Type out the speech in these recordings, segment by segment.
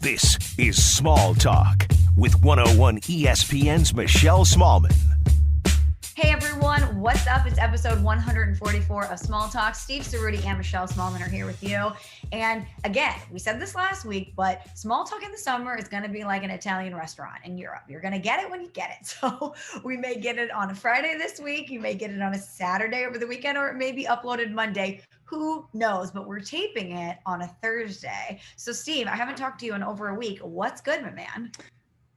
This is Small Talk with 101 ESPN's Michelle Smallman. Hey everyone, what's up? It's episode 144 of Small Talk. Steve Ceruti and Michelle Smallman are here with you. And again, we said this last week, but Small Talk in the summer is going to be like an Italian restaurant in Europe. You're going to get it when you get it. So we may get it on a Friday this week. You may get it on a Saturday over the weekend, or it may be uploaded Monday. Who knows? But we're taping it on a Thursday. So Steve, I haven't talked to you in over a week. What's good, my man?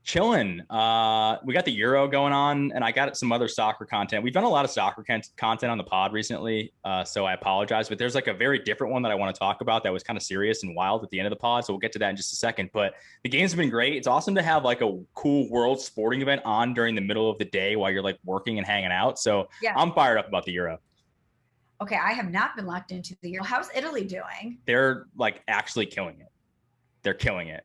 Chilling. We got the Euro going on, and I got some other soccer content. We've done a lot of soccer content on the pod recently, so I apologize. But there's like a very different one that I want to talk about that was kind of serious and wild at the end of the pod, so we'll get to that in just a second. But the games have been great. It's awesome to have like a cool world sporting event on during the middle of the day while you're like working and hanging out. So yeah. I'm fired up about the Euro. Okay, I have not been locked into the Euro. How's Italy doing? They're like actually killing it. They're killing it.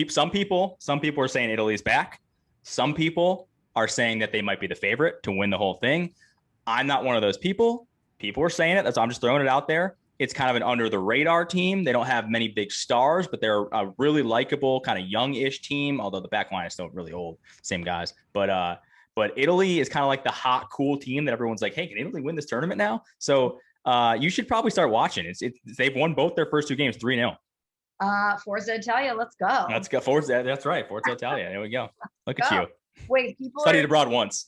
Some people are saying Italy's back. Some people are saying that they might be the favorite to win the whole thing. I'm not one of those people. People are saying it. So I'm just throwing it out there. It's kind of an under the radar team. They don't have many big stars, but they're a really likable kind of young-ish team. Although the back line is still really old, same guys. But Italy is kind of like the hot, cool team that everyone's like, hey, can Italy win this tournament now? So you should probably start watching. They've won both their first two games 3-0. Forza Italia, let's go. Let's go. Forza, that's right. Forza Italia. There we go. Look at you. Wait, people studied abroad once.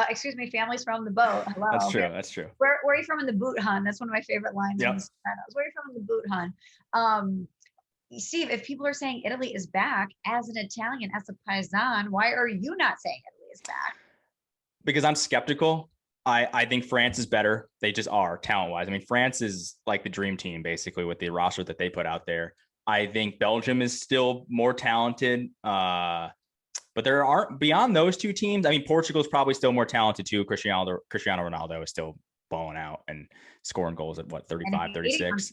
Excuse me, families from the boat. Hello. That's true. That's true. Where are you from in the boot, hun? That's one of my favorite lines. Yep. In the Cardinals. Where are you from in the boot, hun? Steve, if people are saying Italy is back, as an Italian, as a paisan, why are you not saying Italy is back? Because I'm skeptical. I think France is better. They just are talent-wise. I mean, France is like the dream team, basically, with the roster that they put out there. I think Belgium is still more talented. But there aren't, beyond those two teams, I mean, Portugal is probably still more talented too. Cristiano Ronaldo is still balling out and scoring goals at 35, 36.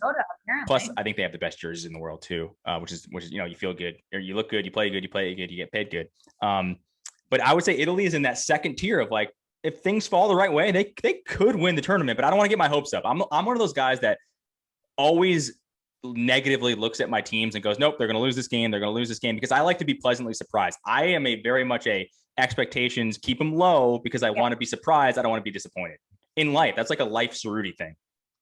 Plus, I think they have the best jerseys in the world too, which is, you feel good, or you look good, you play good, you get paid good. But I would say Italy is in that second tier of like, if things fall the right way, they could win the tournament, but I don't want to get my hopes up. I'm one of those guys that always negatively looks at my teams and goes, nope, they're going to lose this game. They're going to lose this game, because I like to be pleasantly surprised. I am very much expectations, keep them low, because I want to be surprised. I don't want to be disappointed in life. That's like a life Ceruti thing.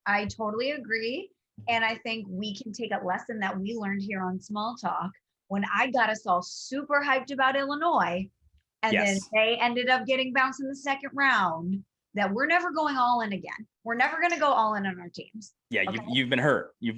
I totally agree. And I think we can take a lesson that we learned here on Small Talk when I got us all super hyped about Illinois. And then they ended up getting bounced in the second round, that we're never going all in again. We're never going to go all in on our teams. Yeah. Okay? You've been hurt. You've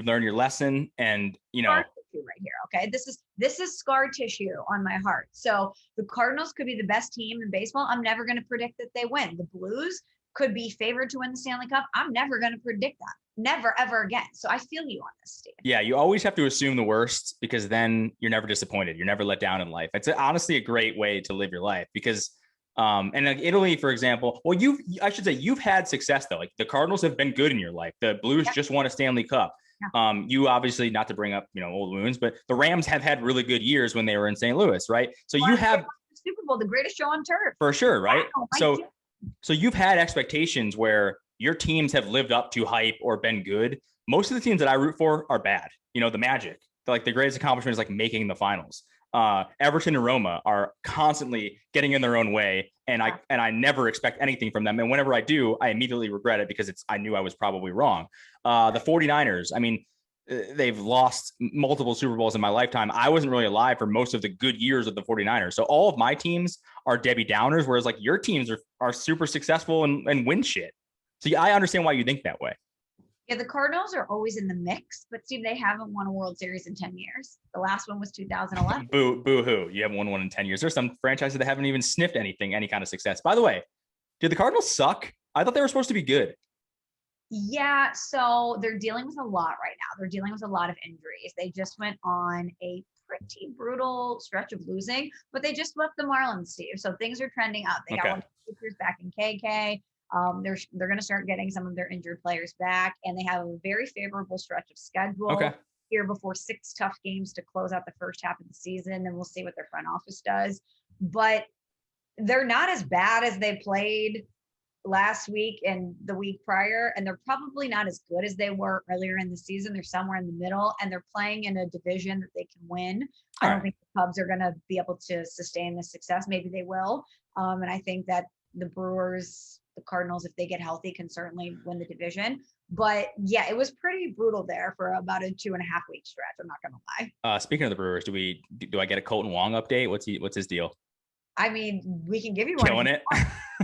learned your lesson, and scar tissue right here. Okay. This is scar tissue on my heart. So the Cardinals could be the best team in baseball. I'm never going to predict that they win. The Blues could be favored to win the Stanley Cup. I'm never going to predict that. Never, ever again. So I feel you on this, Steve. Yeah, you always have to assume the worst, because then you're never disappointed. You're never let down in life. It's honestly a great way to live your life, because and like Italy, for example, well, you've had success though. Like the Cardinals have been good in your life. The Blues just won a Stanley Cup. Yeah. You obviously, not to bring up, old wounds, but the Rams have had really good years when they were in St. Louis, right? So you have the Super Bowl, the greatest show on turf. For sure, right? Wow, so you've had expectations where your teams have lived up to hype or been good. Most of the teams that I root for are bad. The Magic, like the greatest accomplishment is like making the finals. Everton and Roma are constantly getting in their own way, and I never expect anything from them. And whenever I do, I immediately regret it, because I knew I was probably wrong. The 49ers, I mean, they've lost multiple Super Bowls in my lifetime. I wasn't really alive for most of the good years of the 49ers. So all of my teams are Debbie Downers, whereas like your teams are super successful and win shit. So I understand why you think that way. Yeah, the Cardinals are always in the mix, but Steve, they haven't won a World Series in 10 years. The last one was 2011. Boo-hoo. You haven't won one in 10 years. There's some franchises that haven't even sniffed any kind of success. By the way, did the Cardinals suck? I thought they were supposed to be good. Yeah, so they're dealing with a lot right now. They're dealing with a lot of injuries. They just went on a pretty brutal stretch of losing, but they just swept the Marlins, Steve. So things are trending up. They got one of the pitchers back in KK. They're going to start getting some of their injured players back, and they have a very favorable stretch of schedule here before 6 tough games to close out the first half of the season. Then we'll see what their front office does. But they're not as bad as they played last week and the week prior, and they're probably not as good as they were earlier in the season. They're somewhere in the middle, and they're playing in a division that they can win. I don't think the Cubs are going to be able to sustain this success. Maybe they will. And I think that the Brewers, the Cardinals, if they get healthy, can certainly win the division. But yeah, it was pretty brutal there for about a 2.5 week stretch. I'm not going to lie. Speaking of the Brewers, do I get a Colton Wong update? What's his deal? I mean, we can give you one. Killing it.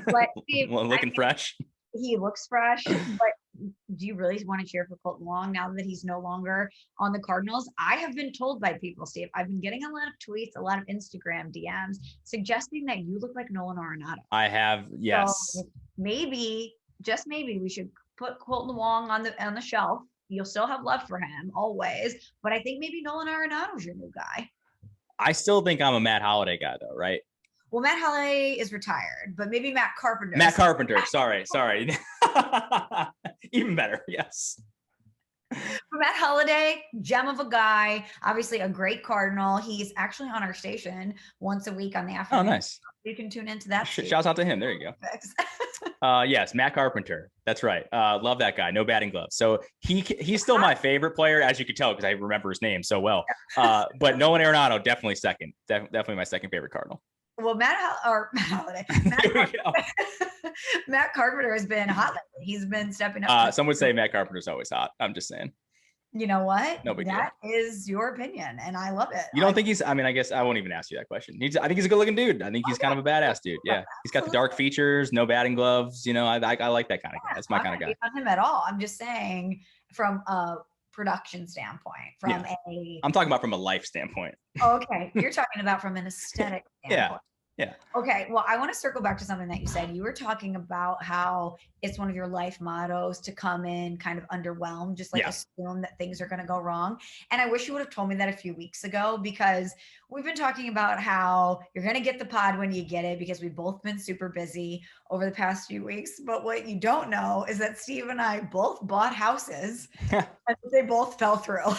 But Steve, looking fresh. He looks fresh, but do you really want to cheer for Colton Wong now that he's no longer on the Cardinals? I have been told by people, Steve, I've been getting a lot of tweets, a lot of Instagram DMs suggesting that you look like Nolan Arenado. I have, yes. So maybe, just maybe, we should put Colton Wong on the shelf. You'll still have love for him always, but I think maybe Nolan Arenado's your new guy. I still think I'm a Matt Holliday guy though, right? Well, Matt Holliday is retired, but maybe Matt Carpenter. Matt Carpenter. Sorry. Even better. Yes. For Matt Holliday, gem of a guy, obviously a great Cardinal. He's actually on our station once a week on the afternoon. Oh, nice. You can tune into that. Shouts out to him. There you go. Yes, Matt Carpenter. That's right. Love that guy. No batting gloves. So he's still my favorite player, as you could tell, because I remember his name so well. But Nolan Arenado, definitely second. Definitely my second favorite Cardinal. Well, Matt Holliday. Matt Carpenter has been hot lately. He's been stepping up. Some would say Matt Carpenter's always hot. I'm just saying. You know what? No big deal. That is your opinion, and I love it. You don't think he's? I mean, I guess I won't even ask you that question. I think he's a good-looking dude. I think he's kind of a badass dude. Yeah, he's got the dark features, no batting gloves. You know, I like that kind of guy. That's my kind of guy. On him at all? I'm just saying from a production standpoint. I'm talking about from a life standpoint. Okay, you're talking about from an aesthetic standpoint. Yeah. Okay. Well, I want to circle back to something that you said. You were talking about how it's one of your life mottos to come in kind of underwhelmed, just like assume that things are going to go wrong. And I wish you would have told me that a few weeks ago, because we've been talking about how you're going to get the pod when you get it, because we've both been super busy over the past few weeks. But what you don't know is that Steve and I both bought houses and they both fell through.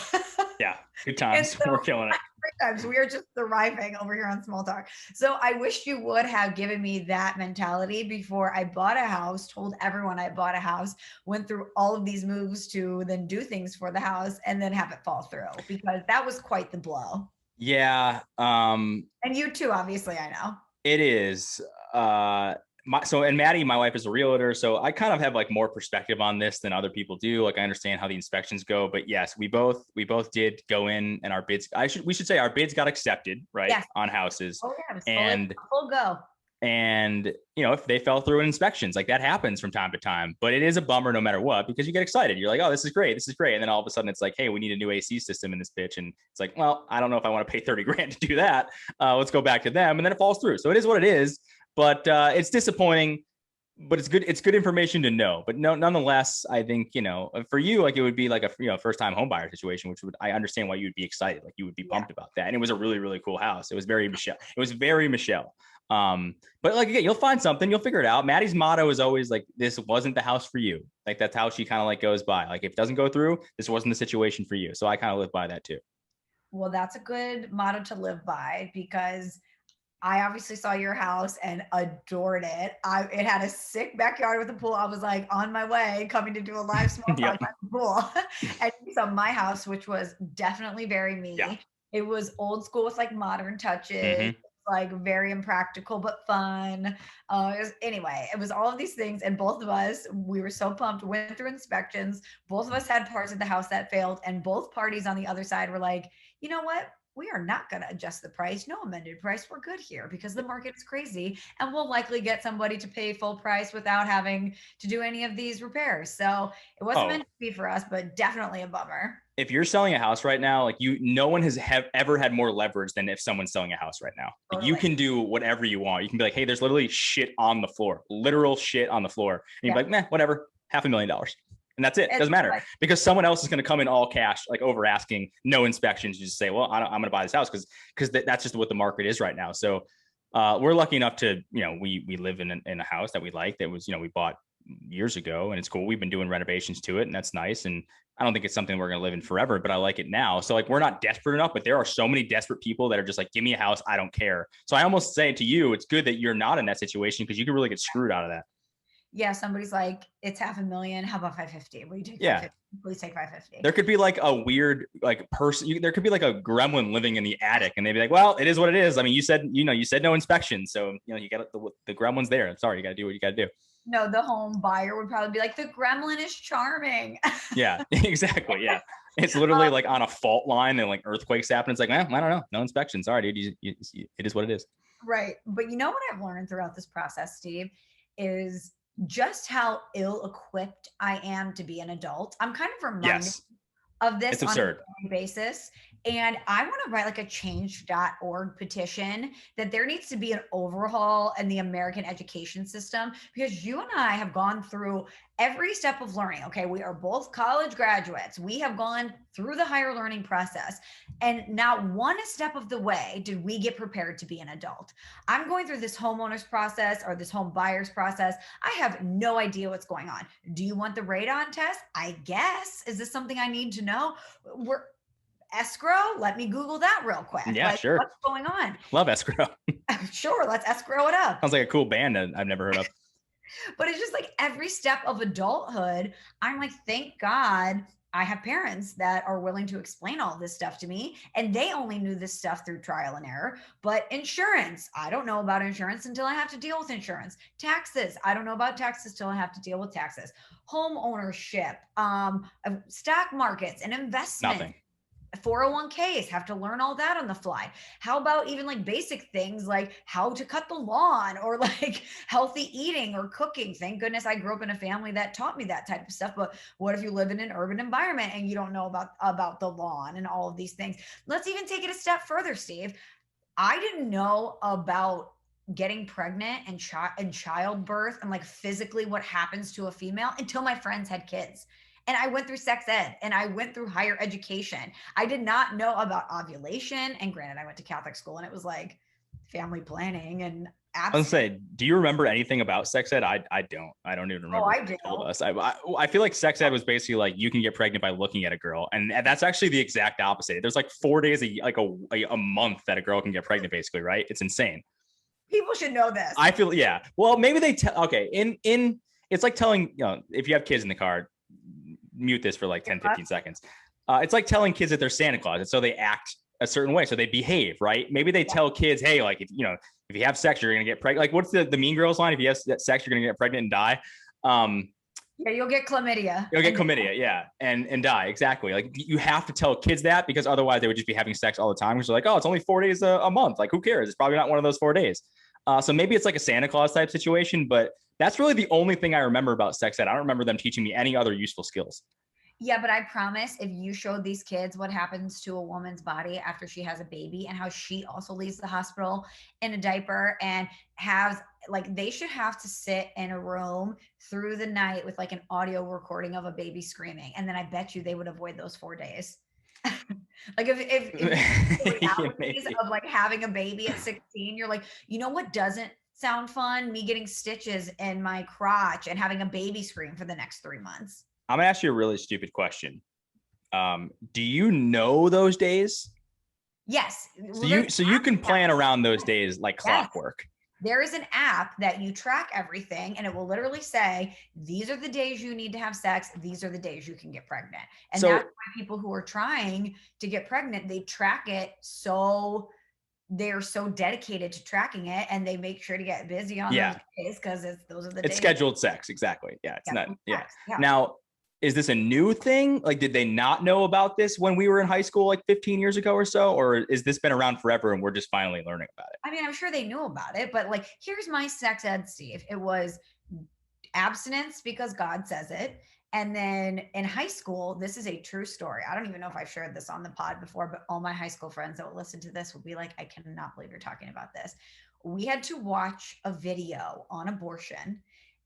Yeah. Good times. We're killing it. Times. We are just thriving over here on Small Talk. So I wish you would have given me that mentality before I bought a house, told everyone I bought a house, went through all of these moves to then do things for the house and then have it fall through, because that was quite the blow. Yeah. And you too, obviously, I know. It is. And Maddie, my wife, is a realtor, so I kind of have like more perspective on this than other people do. Like, I understand how the inspections go, but yes, we both did go in, and our bids, we should say our bids got accepted, right? Yes. On houses. Oh yeah, and full go. And you know, if they fell through in inspections, like that happens from time to time, but it is a bummer no matter what, because you get excited. You're like, oh, this is great. And then all of a sudden it's like, hey, we need a new AC system in this pitch. And it's like, well, I don't know if I want to pay 30 grand to do that. Let's go back to them. And then it falls through. So it is what it is. But it's disappointing, but it's good. It's good information to know. But no, nonetheless, I think, you know, for you, like it would be like a first time home buyer situation, which I understand why you would be excited. Like you would be pumped about that. And it was a really, really cool house. It was very Michelle. But like, again, you'll find something, you'll figure it out. Maddie's motto is always like, this wasn't the house for you. Like that's how she kind of like goes by. Like if it doesn't go through, this wasn't the situation for you. So I kind of live by that too. Well, that's a good motto to live by, because I obviously saw your house and adored it. It had a sick backyard with a pool. I was like on my way coming to do a live Small Talk at the pool. And you saw my house, which was definitely very me. Yeah. It was old school with like modern touches. Mm-hmm. Like very impractical, but fun. Anyway, it was all of these things. And both of us, we were so pumped, went through inspections. Both of us had parts of the house that failed. And both parties on the other side were like, you know what? We are not going to adjust the price. No amended price. We're good here because the market is crazy. And we'll likely get somebody to pay full price without having to do any of these repairs. So it wasn't meant to be for us, but definitely a bummer. If you're selling a house right now, like no one has ever had more leverage than if someone's selling a house right now. Like you can do whatever you want. You can be like, hey, there's literally shit on the floor, literal shit on the floor. And you're like, meh, whatever, $500,000. And that's it. It doesn't matter because someone else is going to come in all cash, like over asking, no inspections. You just say, well, I'm going to buy this house because that's just what the market is right now. So we're lucky enough to, we live in a house that we like, that was, we bought years ago, and it's cool. We've been doing renovations to it, and that's nice. And I don't think it's something we're going to live in forever, but I like it now. So like, we're not desperate enough, but there are so many desperate people that are just like, give me a house. I don't care. So I almost say to you, it's good that you're not in that situation because you can really get screwed out of that. Yeah, somebody's like, it's $500,000. How about 550? Will you take Yeah. 550? Please take 550. There could be like a weird like person. There could be like a gremlin living in the attic, and they'd be like, "Well, it is what it is." I mean, you said no inspection, so you got the gremlin's there. I'm sorry, you got to do what you got to do. No, the home buyer would probably be like, the gremlin is charming. Yeah, exactly. Yeah, it's literally like on a fault line and like earthquakes happen. It's like, I don't know, no inspection. Sorry, dude. It is what it is. Right. But you know what I've learned throughout this process, Steve, is just how ill-equipped I am to be an adult. I'm kind of reminded of this It's on absurd. a daily basis. And I want to write like a change.org petition that there needs to be an overhaul in the American education system, because you and I have gone through every step of learning. Okay. We are both college graduates. We have gone through the higher learning process. And not one step of the way did we get prepared to be an adult. I'm going through this homeowners process or this home buyers process. I have no idea what's going on. Do you want the radon test? I guess. Is this something I need to know? We're escrow. Let me Google that real quick. Yeah, sure. What's going on? Love escrow. Sure. Let's escrow it up. Sounds like a cool band I've never heard of. But it's just like every step of adulthood, I'm like, thank God I have parents that are willing to explain all this stuff to me. And they only knew this stuff through trial and error. But insurance, I don't know about insurance until I have to deal with insurance. Taxes, I don't know about taxes till I have to deal with taxes. Home ownership, stock markets and investment. Nothing. 401ks, have to learn all that on the fly. How about even like basic things like how to cut the lawn or like healthy eating or cooking? Thank goodness I grew up in a family that taught me that type of stuff. But what if you live in an urban environment and you don't know about the lawn and all of these things? Let's even take it a step further, Steve. I didn't know about getting pregnant and childbirth and like physically what happens to a female until my friends had kids. And I went through sex ed and I went through higher education. I did not know about ovulation. And granted, I went to Catholic school and it was like family planning and I was gonna say, do you remember anything about sex ed? I don't. I don't even remember. Oh, I what do. they told us. I feel like sex ed was basically like you can get pregnant by looking at a girl, and that's actually the exact opposite. There's like 4 days a month that a girl can get pregnant, basically, right? It's insane. People should know this. I feel Well, maybe they tell. Okay, in it's like telling if you have kids in the car, mute this for like 10, 15 seconds. It's like telling kids that they're Santa Claus, and so they act a certain way, so they behave, right? Maybe they tell kids, hey, like if you have sex, you're gonna get pregnant. Like what's the Mean Girls line? If you have sex, you're gonna get pregnant and die. Yeah, you'll get chlamydia. You'll get chlamydia, yeah, and die. Exactly. Like you have to tell kids that, because otherwise they would just be having sex all the time. Because they're like, oh, it's only 4 days a month. Like who cares? It's probably not one of those 4 days. So maybe it's like a Santa Claus type situation, but that's really the only thing I remember about sex ed. I don't remember them teaching me any other useful skills. Yeah, but I promise if you showed these kids what happens to a woman's body after she has a baby and how she also leaves the hospital in a diaper and has like they should have to sit in a room through the night with like an audio recording of a baby screaming. And then I bet you they would avoid those 4 days. Like if the realities of like having a baby at 16, you're like, you know what doesn't sound fun? Me getting stitches in my crotch and having a baby scream for the next 3 months. I'm gonna ask you a really stupid question. Do you know those days? Yes. So you can plan around those days like clockwork. There is an app that you track everything, and it will literally say, these are the days you need to have sex. These are the days you can get pregnant. And that's why people who are trying to get pregnant, they track it. So they're so dedicated to tracking it, and they make sure to get busy on those days because those are the days. It's scheduled sex. Exactly. Yeah. It's not. Yeah. Now, is this a new thing? Like, did they not know about this when we were in high school, like 15 years ago or so? Or is this been around forever and we're just finally learning about it? I mean, I'm sure they knew about it, but like, here's my sex ed, Steve. It was abstinence because God says it. And then in high school, this is a true story. I don't even know if I've shared this on the pod before, but all my high school friends that will listen to this will be like, I cannot believe you're talking about this. We had to watch a video on abortion,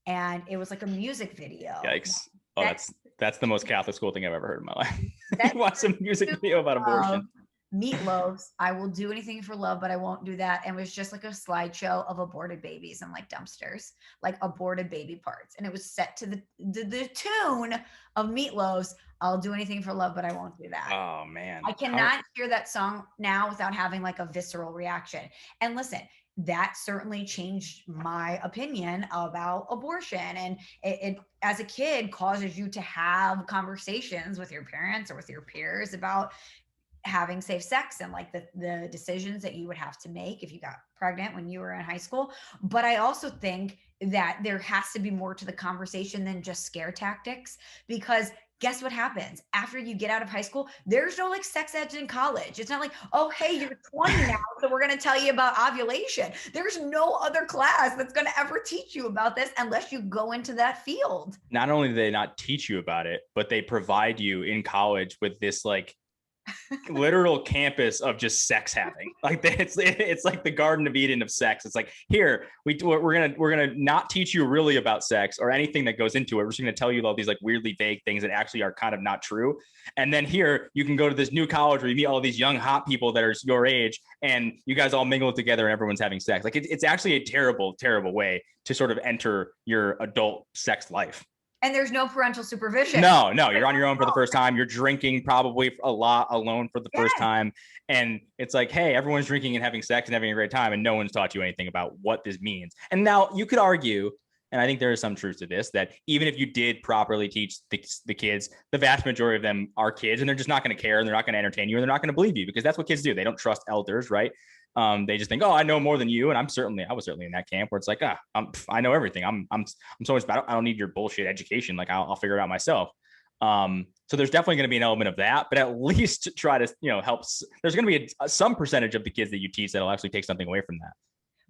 and it was like a music video. Yikes. Oh, that's the most Catholic school thing I've ever heard in my life. Watch some music video about abortion. Meatloaf's I Will Do Anything for Love, but I Won't Do That. And it was just like a slideshow of aborted babies and like dumpsters, like aborted baby parts. And it was set to the tune of Meatloaf's I'll Do Anything for Love, but I Won't Do That. Oh man. I cannot hear that song now without having like a visceral reaction. And listen, that certainly changed my opinion about abortion. And it as a kid causes you to have conversations with your parents or with your peers about having safe sex and like the decisions that you would have to make if you got pregnant when you were in high school. But I also think that there has to be more to the conversation than just scare tactics, because guess what happens after you get out of high school? There's no like sex ed in college. It's not like, oh, hey, you're 20 now, so we're going to tell you about ovulation. There's no other class that's going to ever teach you about this unless you go into that field. Not only do they not teach you about it, but they provide you in college with this like literal campus of just sex having. Like it's like the Garden of Eden of sex. It's like, here we're gonna not teach you really about sex or anything that goes into it. We're just gonna tell you all these like weirdly vague things that actually are kind of not true. And then here you can go to this new college where you meet all these young hot people that are your age, and you guys all mingle together and everyone's having sex. Like it's actually a terrible way to sort of enter your adult sex life. And there's no parental supervision. No, you're on your own for the first time. You're drinking probably a lot alone for the first time. And it's like, hey, everyone's drinking and having sex and having a great time, and no one's taught you anything about what this means. And now you could argue, and I think there is some truth to this, that even if you did properly teach the kids, the vast majority of them are kids, and they're just not going to care, and they're not going to entertain you, and they're not going to believe you, because that's what kids do. They don't trust elders, right? They just think, oh, I know more than you. And I was certainly in that camp where it's like, I know everything. I'm so much better. I don't need your bullshit education. Like I'll figure it out myself. So there's definitely going to be an element of that, but at least try to, help. There's going to be some percentage of the kids that you teach that'll actually take something away from that.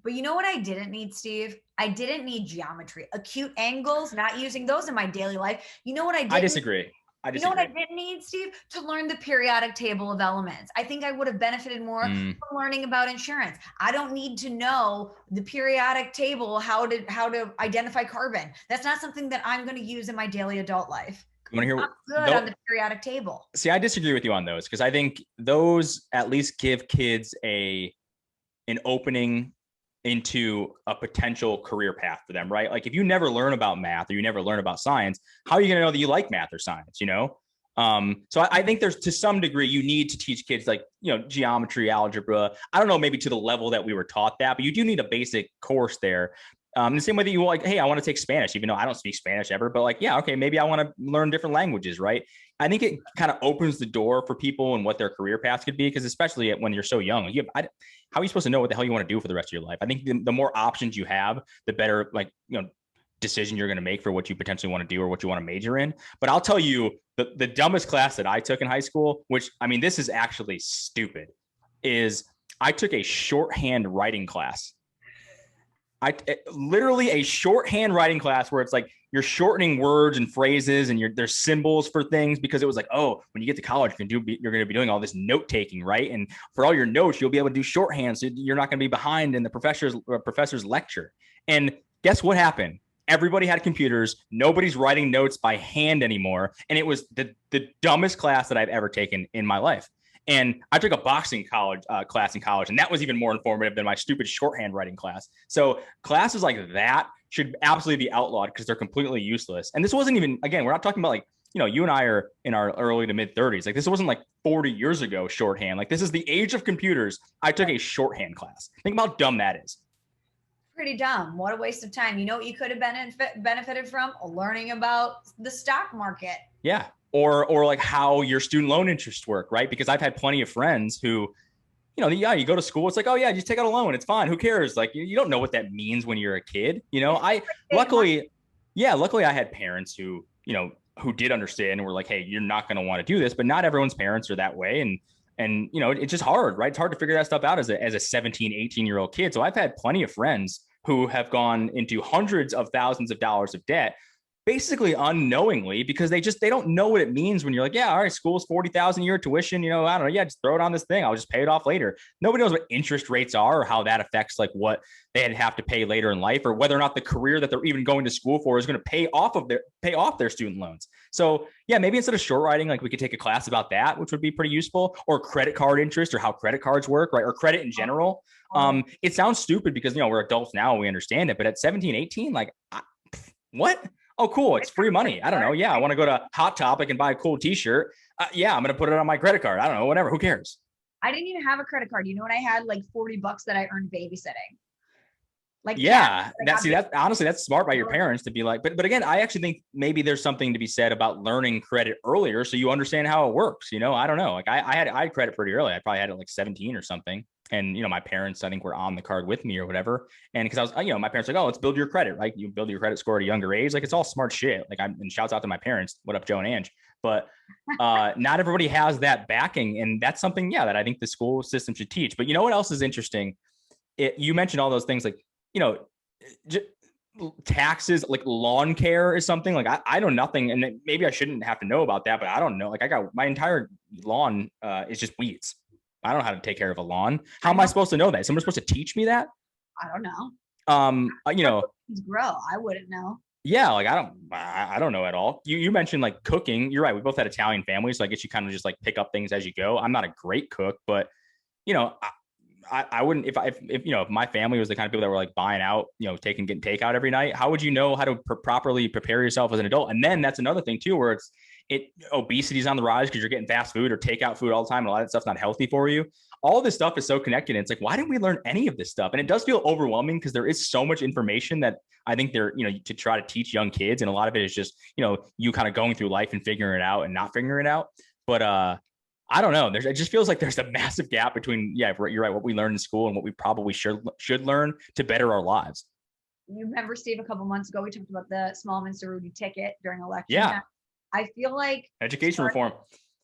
But you know what I didn't need, Steve? I didn't need geometry, acute angles, not using those in my daily life. You know what I did? I disagree. You know what I didn't need, Steve? To learn the periodic table of elements. I think I would have benefited more from learning about insurance. I don't need to know the periodic table, how to identify carbon. That's not something that I'm going to use in my daily adult life. You want to hear? I'm good on the periodic table. See, I disagree with you on those, because I think those at least give kids an opening into a potential career path for them, right? Like if you never learn about math or you never learn about science, how are you going to know that you like math or science, So I think there's, to some degree, you need to teach kids like, geometry, algebra. I don't know, maybe to the level that we were taught that, but you do need a basic course there. The same way that you like, hey, I want to take Spanish, even though I don't speak Spanish ever, but like, yeah, okay, maybe I want to learn different languages, right? I think it kind of opens the door for people and what their career paths could be, because especially when you're so young, how are you supposed to know what the hell you want to do for the rest of your life? I think the more options you have, the better, decision you're going to make for what you potentially want to do or what you want to major in. But I'll tell you, the dumbest class that I took in high school, which, I mean, this is actually stupid, is I took a shorthand writing class. Literally a shorthand writing class where it's like you're shortening words and phrases and there's symbols for things, because it was like, oh, when you get to college, you're going to be doing all this note taking, right? And for all your notes, you'll be able to do shorthand, so you're not going to be behind in the professor's lecture. And guess what happened? Everybody had computers. Nobody's writing notes by hand anymore. And it was the dumbest class that I've ever taken in my life. And I took a boxing class in college, and that was even more informative than my stupid shorthand writing class. So classes like that should absolutely be outlawed, because they're completely useless. And this wasn't even, again, we're not talking about like, you and I are in our early to mid 30s. Like this wasn't like 40 years ago shorthand. Like this is the age of computers. I took a shorthand class. Think about how dumb that is. Pretty dumb. What a waste of time. You know what you could have benefited from? Learning about the stock market. Yeah. Or like how your student loan interests work, right? Because I've had plenty of friends who, you go to school, it's like, oh yeah, just take out a loan, it's fine, who cares? Like you don't know what that means when you're a kid. Luckily I had parents who did understand and were like, hey, you're not going to want to do this. But not everyone's parents are that way, and it's just hard, right? It's hard to figure that stuff out as a 17, 18-year-old kid. So I've had plenty of friends who have gone into hundreds of thousands of dollars of debt, basically unknowingly, because they don't know what it means when you're like, yeah, all right, school's $40,000 a year tuition, I don't know. Yeah, just throw it on this thing. I'll just pay it off later. Nobody knows what interest rates are or how that affects like what they'd have to pay later in life, or whether or not the career that they're even going to school for is going to pay off their student loans. So yeah, maybe instead of short writing, like we could take a class about that, which would be pretty useful, or credit card interest, or how credit cards work, right? Or credit in general. It sounds stupid because, we're adults now, we understand it, but at 17, 18, like what? Oh, cool. It's free money. I don't know. Yeah. I want to go to Hot Topic and buy a cool t-shirt. Yeah. I'm going to put it on my credit card. I don't know, whatever. Who cares? I didn't even have a credit card. You know what? I had like $40 that I earned babysitting. Like, yeah, that's honestly, that's smart by your parents to be like, but again, I actually think maybe there's something to be said about learning credit earlier so you understand how it works. I don't know. Like I had credit pretty early. I probably had it like 17 or something. And, my parents, I think, were on the card with me or whatever. And because I was, my parents were like, oh, let's build your credit, right? You build your credit score at a younger age. Like, it's all smart shit. Like, and shouts out to my parents. What up, Joe and Ange? But not everybody has that backing. And that's something, that I think the school system should teach. But you know what else is interesting? You mentioned all those things like, taxes, like lawn care is something like I know nothing. And maybe I shouldn't have to know about that, but I don't know. Like, I got my entire lawn is just weeds. I don't know how to take care of a lawn. How am I supposed to know that? Someone's supposed to teach me that? I don't know. Grow. I wouldn't know. Yeah, like I don't know at all. You mentioned like cooking. You're right. We both had Italian families, so I guess you kind of just like pick up things as you go. I'm not a great cook, but I wouldn't if my family was the kind of people that were like buying out, getting takeout every night. How would you know how to properly prepare yourself as an adult? And then that's another thing too, where obesity is on the rise because you're getting fast food or takeout food all the time, and a lot of that stuff's not healthy for you. All this stuff is so connected. And it's like, why didn't we learn any of this stuff? And it does feel overwhelming because there is so much information that I think they're, to try to teach young kids. And a lot of it is just, you kind of going through life and figuring it out and not figuring it out. But I don't know. It just feels like there's a massive gap between, you're right, what we learn in school and what we probably should learn to better our lives. You remember, Steve, a couple months ago, we talked about the Smallman Ceruti ticket during election. Yeah. I feel like education reform,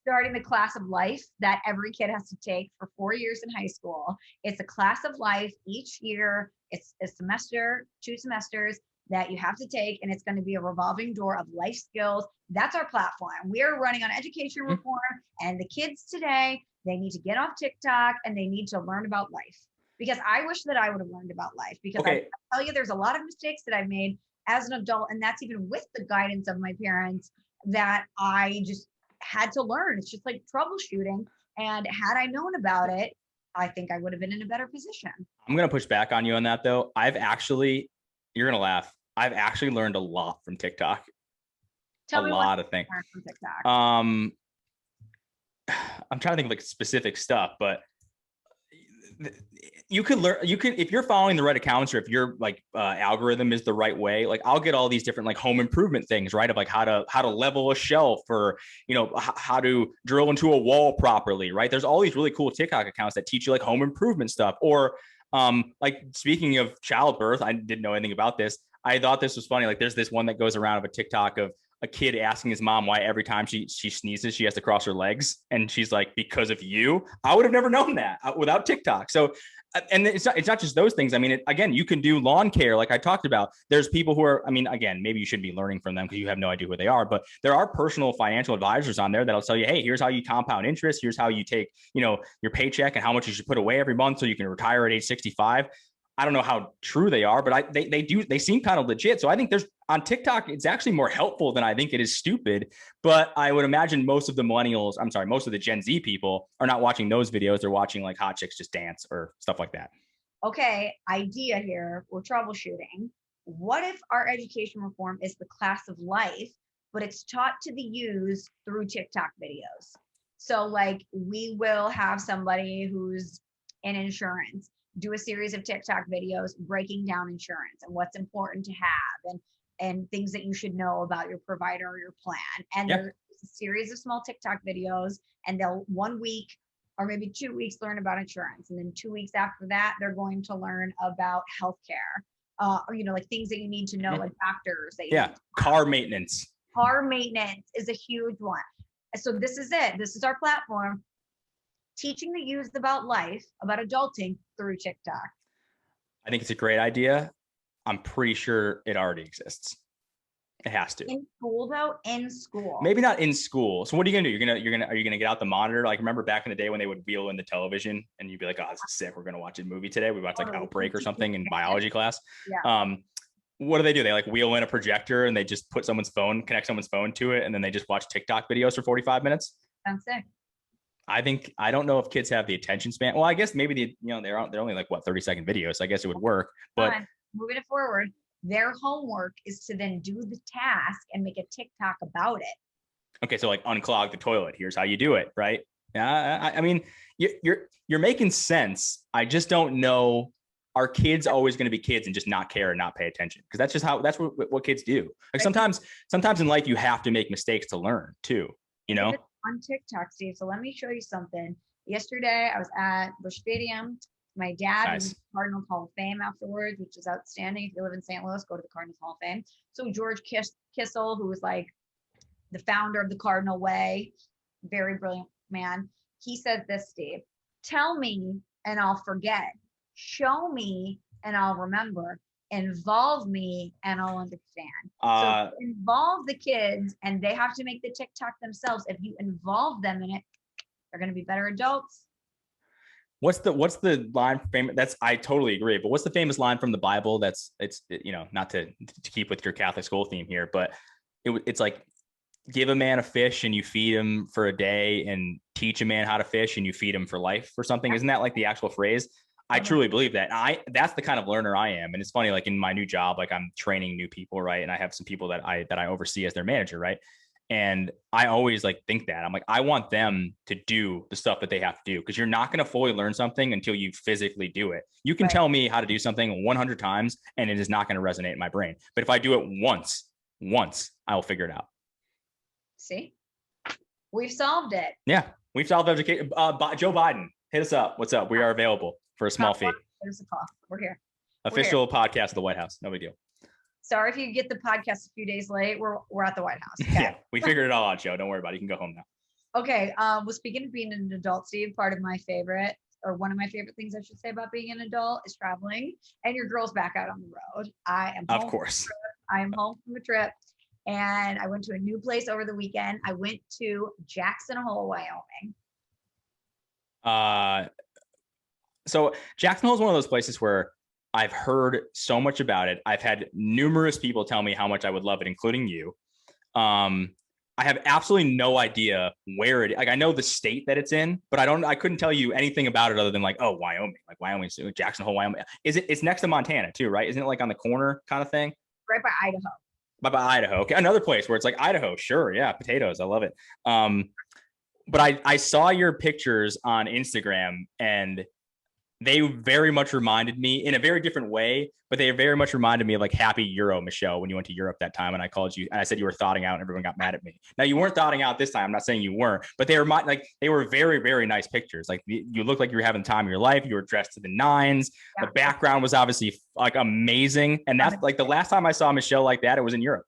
starting the class of life that every kid has to take for 4 years in high school. It's a class of life each year. It's a semester, 2 semesters that you have to take, and it's going to be a revolving door of life skills. That's our platform. We're running on education reform, and the kids today, they need to get off TikTok and they need to learn about life. Because I wish that I would have learned about life, because I tell you, there's a lot of mistakes that I've made as an adult, and that's even with the guidance of my parents, that I just had to learn. It's just like troubleshooting. And had I known about it, I think I would have been in a better position. I'm going to push back on you on that though. You're going to laugh. I've actually learned a lot from TikTok. Tell me a lot of things from TikTok. I'm trying to think of like specific stuff, but you could learn, if you're following the right accounts, or if your like algorithm is the right way, like I'll get all these different like home improvement things, right? Of like how to level a shelf, or, how to drill into a wall properly, right? There's all these really cool TikTok accounts that teach you like home improvement stuff. Or like speaking of childbirth, I didn't know anything about this. I thought this was funny. Like there's this one that goes around of a TikTok of a kid asking his mom why every time she sneezes, she has to cross her legs. And she's like, because of you. I would have never known that without TikTok. So, and it's not just those things. I mean, again, you can do lawn care. Like I talked about, there's people who are, again, maybe you shouldn't be learning from them because you have no idea who they are, but there are personal financial advisors on there that'll tell you, hey, here's how you compound interest. Here's how you take, your paycheck and how much you should put away every month so you can retire at age 65. I don't know how true they are, but they seem kind of legit. So I think on TikTok, it's actually more helpful than I think it is stupid. But I would imagine most of the Gen Z people are not watching those videos. They're watching like hot chicks just dance or stuff like that. Okay, idea here. We're troubleshooting. What if our education reform is the class of life, but it's taught to be used through TikTok videos? So like we will have somebody who's in insurance do a series of TikTok videos breaking down insurance and what's important to have, and things that you should know about your provider or your plan. And there's a series of small TikTok videos, and they'll 1 week or maybe 2 weeks learn about insurance. And then 2 weeks after that, they're going to learn about healthcare, or, like things that you need to know, like doctors. Car maintenance. Car maintenance is a huge one. So this is it. This is our platform. Teaching the youth about life, about adulting through TikTok. I think it's a great idea. I'm pretty sure it already exists. It has to. In school though, in school. Maybe not in school. So what are you gonna do? Are you gonna get out the monitor? Like remember back in the day when they would wheel in the television and you'd be like, oh, this is sick. We're gonna watch a movie today. We watched like Outbreak or something in biology class. Yeah. What do? They like wheel in a projector and they just connect someone's phone to it, and then they just watch TikTok videos for 45 minutes. Sounds sick. I don't know if kids have the attention span. Well, I guess maybe they're only like 30-second videos. So I guess it would work. But moving it forward, their homework is to then do the task and make a TikTok about it. Okay, so like unclog the toilet. Here's how you do it, right? Yeah, I mean, you're making sense. I just don't know are kids always going to be kids and just not care and not pay attention? Because that's what kids do. Like sometimes in life you have to make mistakes to learn too, you know? On TikTok, Steve. So let me show you something. Yesterday I was at Busch Stadium. My dad was in the Cardinal Hall of Fame afterwards, which is outstanding. If you live in St. Louis, go to the Cardinals Hall of Fame. So George Kissel, who was like the founder of the Cardinal Way, very brilliant man. He said this, Steve, tell me and I'll forget. Show me and I'll remember. Involve me and I'll understand. So involve the kids and they have to make the TikTok themselves. If you involve them in it, they're going to be better adults. What's the line famous? I totally agree. But what's the famous line from the Bible? It's not to keep with your Catholic school theme here, but it's like, give a man a fish and you feed him for a day, and teach a man how to fish and you feed him for life or something. Isn't that like the actual phrase? I truly believe that. That's the kind of learner I am. And it's funny, like in my new job, like I'm training new people, right? And I have some people that I oversee as their manager, right? And I always like think that I'm like, I want them to do the stuff that they have to do, because you're not going to fully learn something until you physically do it. You can tell me how to do something 100 times and it is not going to resonate in my brain. But if I do it once, I will figure it out. See, we've solved it. Yeah, we've solved education. Joe Biden, hit us up. What's up? We are available for a small fee. There's a call. We're here. Official podcast of the White House. No big deal. Sorry if you get the podcast a few days late. We're at the White House. Okay? Yeah, we figured it all out, Joe. Don't worry about it. You can go home now. Okay. Well, speaking of being an adult, Steve, part of my favorite, or one of my favorite things I should say about being an adult, is traveling. And your girl's back out on the road. I am home. Of course. I am home from a trip. And I went to a new place over the weekend. I went to Jackson Hole, Wyoming. So Jackson Hole is one of those places where I've heard so much about it. I've had numerous people tell me how much I would love it, including you. I have absolutely no idea where it is. Like, I know the state that it's in, but I couldn't tell you anything about it other than like, oh, Wyoming, like Wyoming, Jackson Hole, Wyoming. It's next to Montana too, right? Isn't it like on the corner kind of thing? Right by Idaho. By Idaho. Okay. Another place where it's like Idaho. Sure. Yeah. Potatoes. I love it. But I saw your pictures on Instagram and they very much reminded me in a very different way, but they very much reminded me of like Happy Youre, Michelle, when you went to Europe that time. And I called you and I said you were thawing out and everyone got mad at me. Now you weren't thawing out this time. I'm not saying you weren't, but they were very, very nice pictures. Like you looked like you were having the time of your life. You were dressed to the nines. Yeah. The background was obviously like amazing. And that's like the last time I saw Michelle like that, it was in Europe.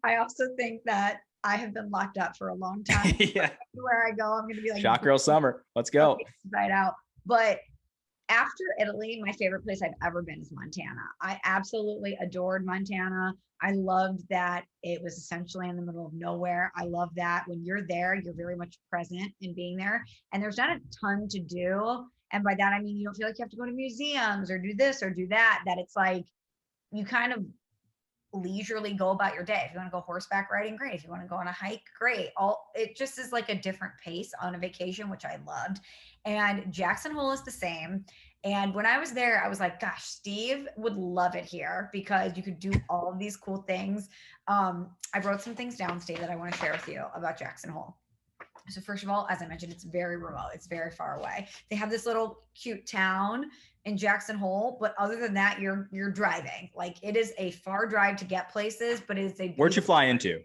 I also think that I have been locked up for a long time. Yeah. Where I go, I'm going to be like, Shot Girl Summer. Let's go. Right out. But after Italy, my favorite place I've ever been is Montana. I absolutely adored Montana. I loved that it was essentially in the middle of nowhere. I love that when you're there, you're very much present in being there. And there's not a ton to do. And by that, I mean, you don't feel like you have to go to museums or do this or do that, that it's like you kind of leisurely go about your day. If you want to go horseback riding, great. If you want to go on a hike, great. It just is like a different pace on a vacation, which I loved. And Jackson Hole is the same. And when I was there, I was like, gosh, Steve would love it here because you could do all of these cool things. I wrote some things down, Steve, that I want to share with you about Jackson Hole. So first of all, as I mentioned, it's very remote. It's very far away. They have this little cute town in Jackson Hole, but other than that, you're driving. Like it is a far drive to get places, but it is a Where'd you fly into?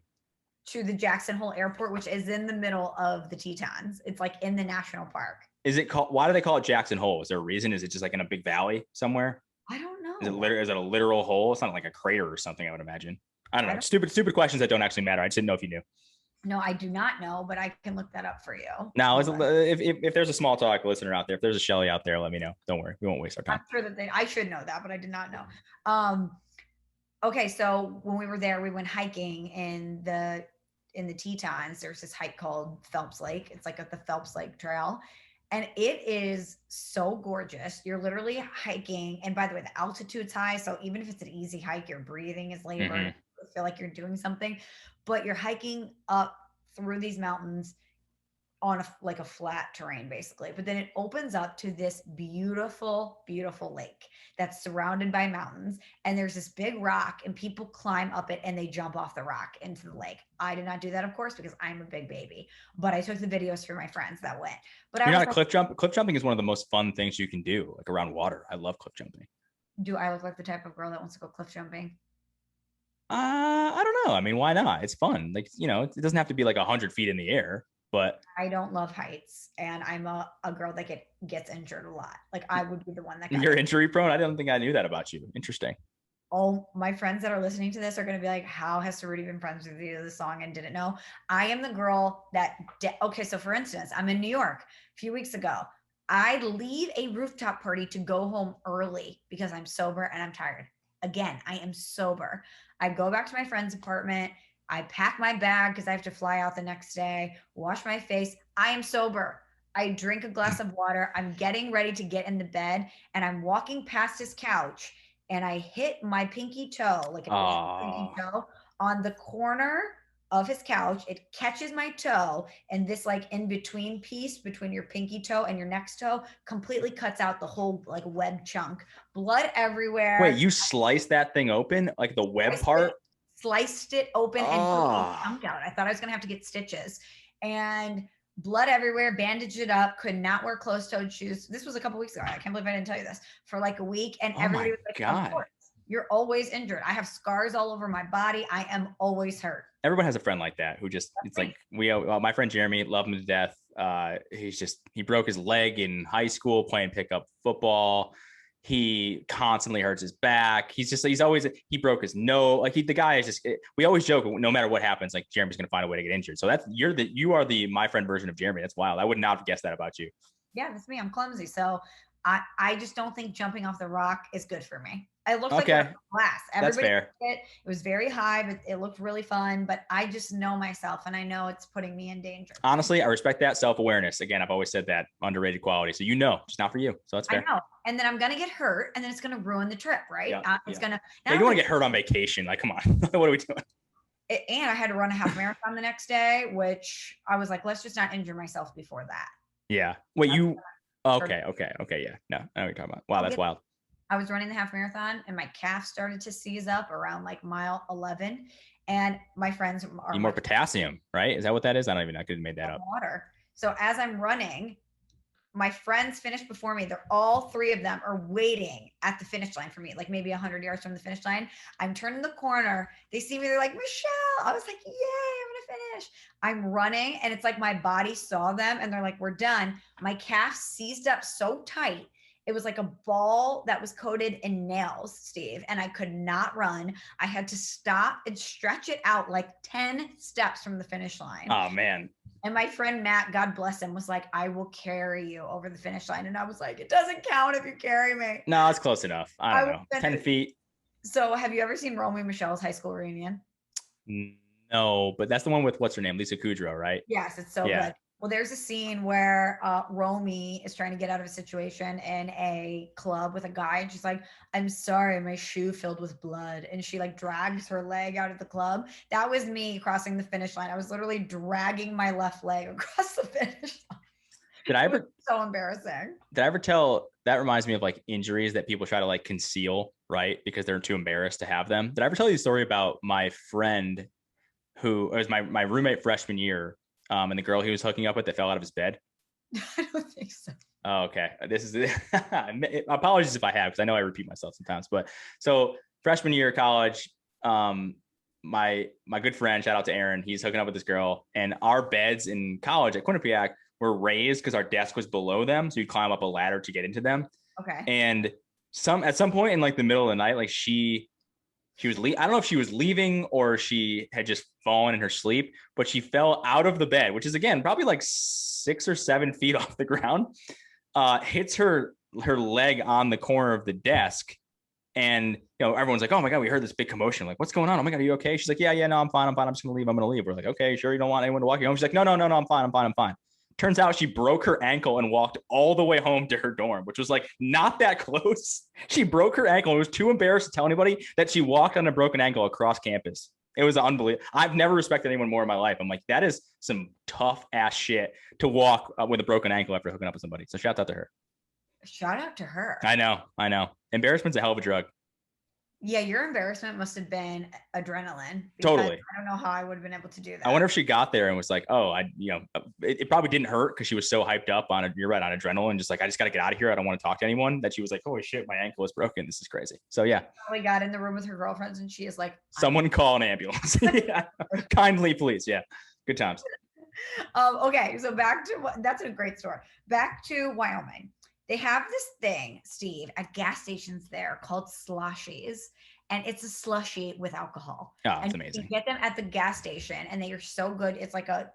To the Jackson Hole Airport, which is in the middle of the Tetons. It's like in the national park. Why do they call it Jackson Hole? Is there a reason? Is it just like in a big valley somewhere? I don't know. Is it a literal hole? It's not like a crater or something, I would imagine. I don't know. Stupid questions that don't actually matter. I just didn't know if you knew. No, I do not know, but I can look that up for you. Now, if there's a small talk listener out there, if there's a Shelly out there, let me know. Don't worry. We won't waste our time. I'm sure that I should know that, but I did not know. Okay. So when we were there, we went hiking in the Tetons. There's this hike called Phelps Lake. It's like at the Phelps Lake Trail. And it is so gorgeous. You're literally hiking. And by the way, the altitude's high. So even if it's an easy hike, your breathing is labored. Mm-hmm. You feel like you're doing something, but you're hiking up through these mountains. on like a flat terrain basically, but then it opens up to this beautiful, beautiful lake that's surrounded by mountains. And there's this big rock and people climb up it and they jump off the rock into the lake. I did not do that, of course, because I'm a big baby, but I took the videos for my friends that went. But You're I was not a like, cliff jump. Cliff jumping is one of the most fun things you can do, like around water. I love cliff jumping. do I look like the type of girl that wants to go cliff jumping? I don't know. I mean, why not? It's fun. Like, it doesn't have to be like 100 feet in the air, but I don't love heights, and I'm a girl that gets injured a lot. Like I would be the one that got you're injury prone. I don't think I knew that about you. Interesting. Oh, my friends that are listening to this are going to be like, how has Ceruti been friends with you this song and didn't know? I am the girl that, okay, so for instance, I'm in New York a few weeks ago. I leave a rooftop party to go home early because I'm sober and I'm tired. Again, I am sober. I go back to my friend's apartment. I pack my bag because I have to fly out the next day, wash my face. I am sober. I drink a glass of water. I'm getting ready to get in the bed and I'm walking past his couch and I hit my pinky toe, like an pinky toe on the corner of his couch. It catches my toe, and this like in between piece between your pinky toe and your next toe completely cuts out the whole like web chunk. Blood everywhere. Wait, you sliced that thing open, like the web part? Sliced it open and took a chunk out. I thought I was gonna have to get stitches, and blood everywhere, bandaged it up, could not wear closed-toed shoes. This was a couple weeks ago. I can't believe I didn't tell you this. For like a week, and everybody was like, God. of course, you're always injured. I have scars all over my body. I am always hurt. Everyone has a friend like that who just, it's like, my friend Jeremy, love him to death. He broke his leg in high school playing pickup football. He constantly hurts his back. He broke his nose. Like the guy is just, we always joke, no matter what happens, like Jeremy's going to find a way to get injured. So you are the my friend version of Jeremy. That's wild. I would not have guessed that about you. Yeah, that's me. I'm clumsy. So I just don't think jumping off the rock is good for me. It looks like a glass. That's fair. It was very high, but it looked really fun. But I just know myself, and I know it's putting me in danger. Honestly, I respect that self-awareness. Again, I've always said that, underrated quality. So it's not for you. So that's fair. I know. And then I'm gonna get hurt, and then it's gonna ruin the trip, right? Yeah, it's gonna. You don't want to get hurt on vacation. Like, come on, what are we doing? And I had to run a half marathon the next day, which I was like, let's just not injure myself before that. Yeah. Wait, you? Okay. Yeah. No, I know what you're talking about. Wow, that's wild. I was running the half marathon and my calf started to seize up around like mile 11. And my friends are need more potassium, right? Is that what that is? I could have made that up. Water. So as I'm running, my friends finished before me. They're all three of them are waiting at the finish line for me, like maybe 100 yards from the finish line. I'm turning the corner. They see me. They're like, Michelle. I was like, yay, I'm going to finish. I'm running. And it's like my body saw them and they're like, we're done. My calf seized up so tight. It was like a ball that was coated in nails, Steve, and I could not run. I had to stop and stretch it out like 10 steps from the finish line. Oh, man. And my friend Matt, God bless him, was like, I will carry you over the finish line. And I was like, it doesn't count if you carry me. No, it's close enough. I don't know. 10 feet. So have you ever seen Romeo and Michelle's high school reunion? No, but that's the one with, what's her name? Lisa Kudrow, right? Yes, it's so good. Well, there's a scene where Romy is trying to get out of a situation in a club with a guy. And she's like, I'm sorry, my shoe filled with blood. And she like drags her leg out of the club. That was me crossing the finish line. I was literally dragging my left leg across the finish line. Did I ever? So embarrassing. Did I ever tell, that reminds me of like injuries that people try to like conceal, right? Because they're too embarrassed to have them. Did I ever tell you the story about my friend who was my roommate freshman year? And the girl he was hooking up with that fell out of his bed? I don't think so. Oh, okay. This is apologies if I have, because I know I repeat myself sometimes. But so freshman year of college, my good friend, shout out to Aaron, he's hooking up with this girl, and our beds in college at Quinnipiac were raised because our desk was below them, so you'd climb up a ladder to get into them. Okay. And at some point in like the middle of the night, like she was I don't know if she was leaving or she had just fallen in her sleep, but she fell out of the bed, which is again probably like 6 or 7 feet off the ground, hits her leg on the corner of the desk. And everyone's like, oh my God, we heard this big commotion. Like, what's going on? Oh my God, are you okay? She's like, yeah, no, I'm fine. I'm just gonna leave. We're like, okay, sure, you don't want anyone to walk you home? She's like, no, I'm fine. Turns out she broke her ankle and walked all the way home to her dorm, which was like not that close. She broke her ankle and was too embarrassed to tell anybody that she walked on a broken ankle across campus. It was unbelievable. I've never respected anyone more in my life. I'm like, that is some tough ass shit to walk with a broken ankle after hooking up with somebody. So shout out to her. Shout out to her. I know. Embarrassment's a hell of a drug. Yeah, your embarrassment must have been adrenaline. Totally. I don't know how I would have been able to do that. I wonder if she got there and was like, oh, it probably didn't hurt because she was so hyped up on it. You're right, on adrenaline. Just like, I just got to get out of here. I don't want to talk to anyone. That she was like, holy shit, my ankle is broken. This is crazy. So yeah. We got in the room with her girlfriends and she is like, someone call an ambulance. Yeah. Kindly, please. Yeah. Good times. Okay. So that's a great story. Back to Wyoming. They have this thing, Steve, at gas stations there called Slushies. And it's a slushie with alcohol. Oh, it's and amazing. You get them at the gas station and they are so good. It's like a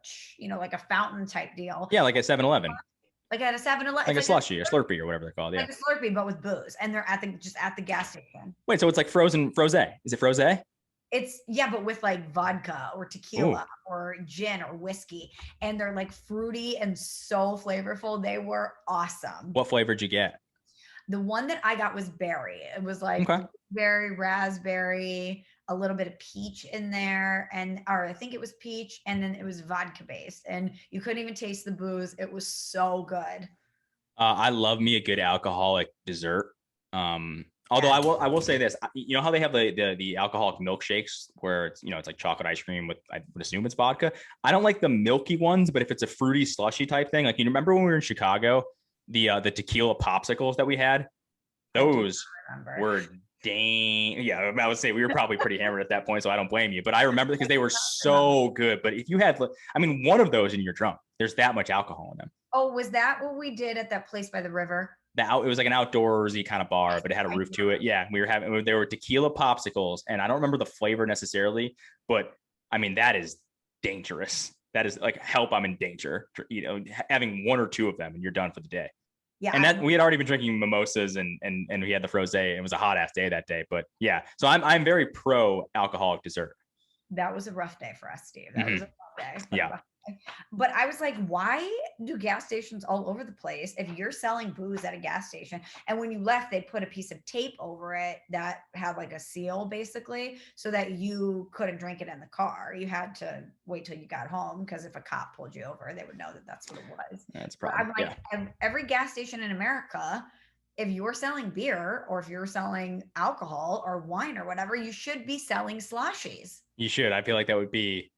fountain type deal. Yeah, like a 7-Eleven. Like at a 7-Eleven. Like a slushie or Slurpee or whatever they're called. Yeah. Like a Slurpee, but with booze. And they're at the gas station. Wait, so it's like froze? Is it froze? It's but with like vodka or tequila or gin or whiskey. And they're like fruity and so flavorful. They were awesome. What flavor did you get? The one that I got was berry. It was like berry, raspberry, a little bit of peach in there. Or I think it was peach. And then it was vodka based. And you couldn't even taste the booze. It was so good. I love me a good alcoholic dessert. Although I will say this, you know how they have the alcoholic milkshakes where it's like chocolate ice cream with, I would assume it's vodka. I don't like the milky ones, but if it's a fruity slushy type thing, like you remember when we were in Chicago, the tequila popsicles that we had, those were dang. Yeah, I would say we were probably pretty hammered at that point, so I don't blame you. But I remember because they were so good. But if you had, one of those and you're drunk, there's that much alcohol in them. Oh, was that what we did at that place by the river? It was like an outdoorsy kind of bar, but it had a roof to it. Yeah, there were tequila popsicles, and I don't remember the flavor necessarily, but that is dangerous. That is like, help, I'm in danger. Having one or two of them and you're done for the day. Yeah, and that we had already been drinking mimosas and we had the frosé. It was a hot ass day that day, but yeah. So I'm very pro alcoholic dessert. That was a rough day for us, Steve. That was a rough day. Yeah. But I was like, why do gas stations all over the place, if you're selling booze at a gas station, and when you left, they put a piece of tape over it that had like a seal basically, so that you couldn't drink it in the car. You had to wait till you got home, because if a cop pulled you over, they would know that that's what it was. That's probably, I'm like, every gas station in America, if you're selling beer or if you're selling alcohol or wine or whatever, you should be selling slushies. You should. I feel like that would be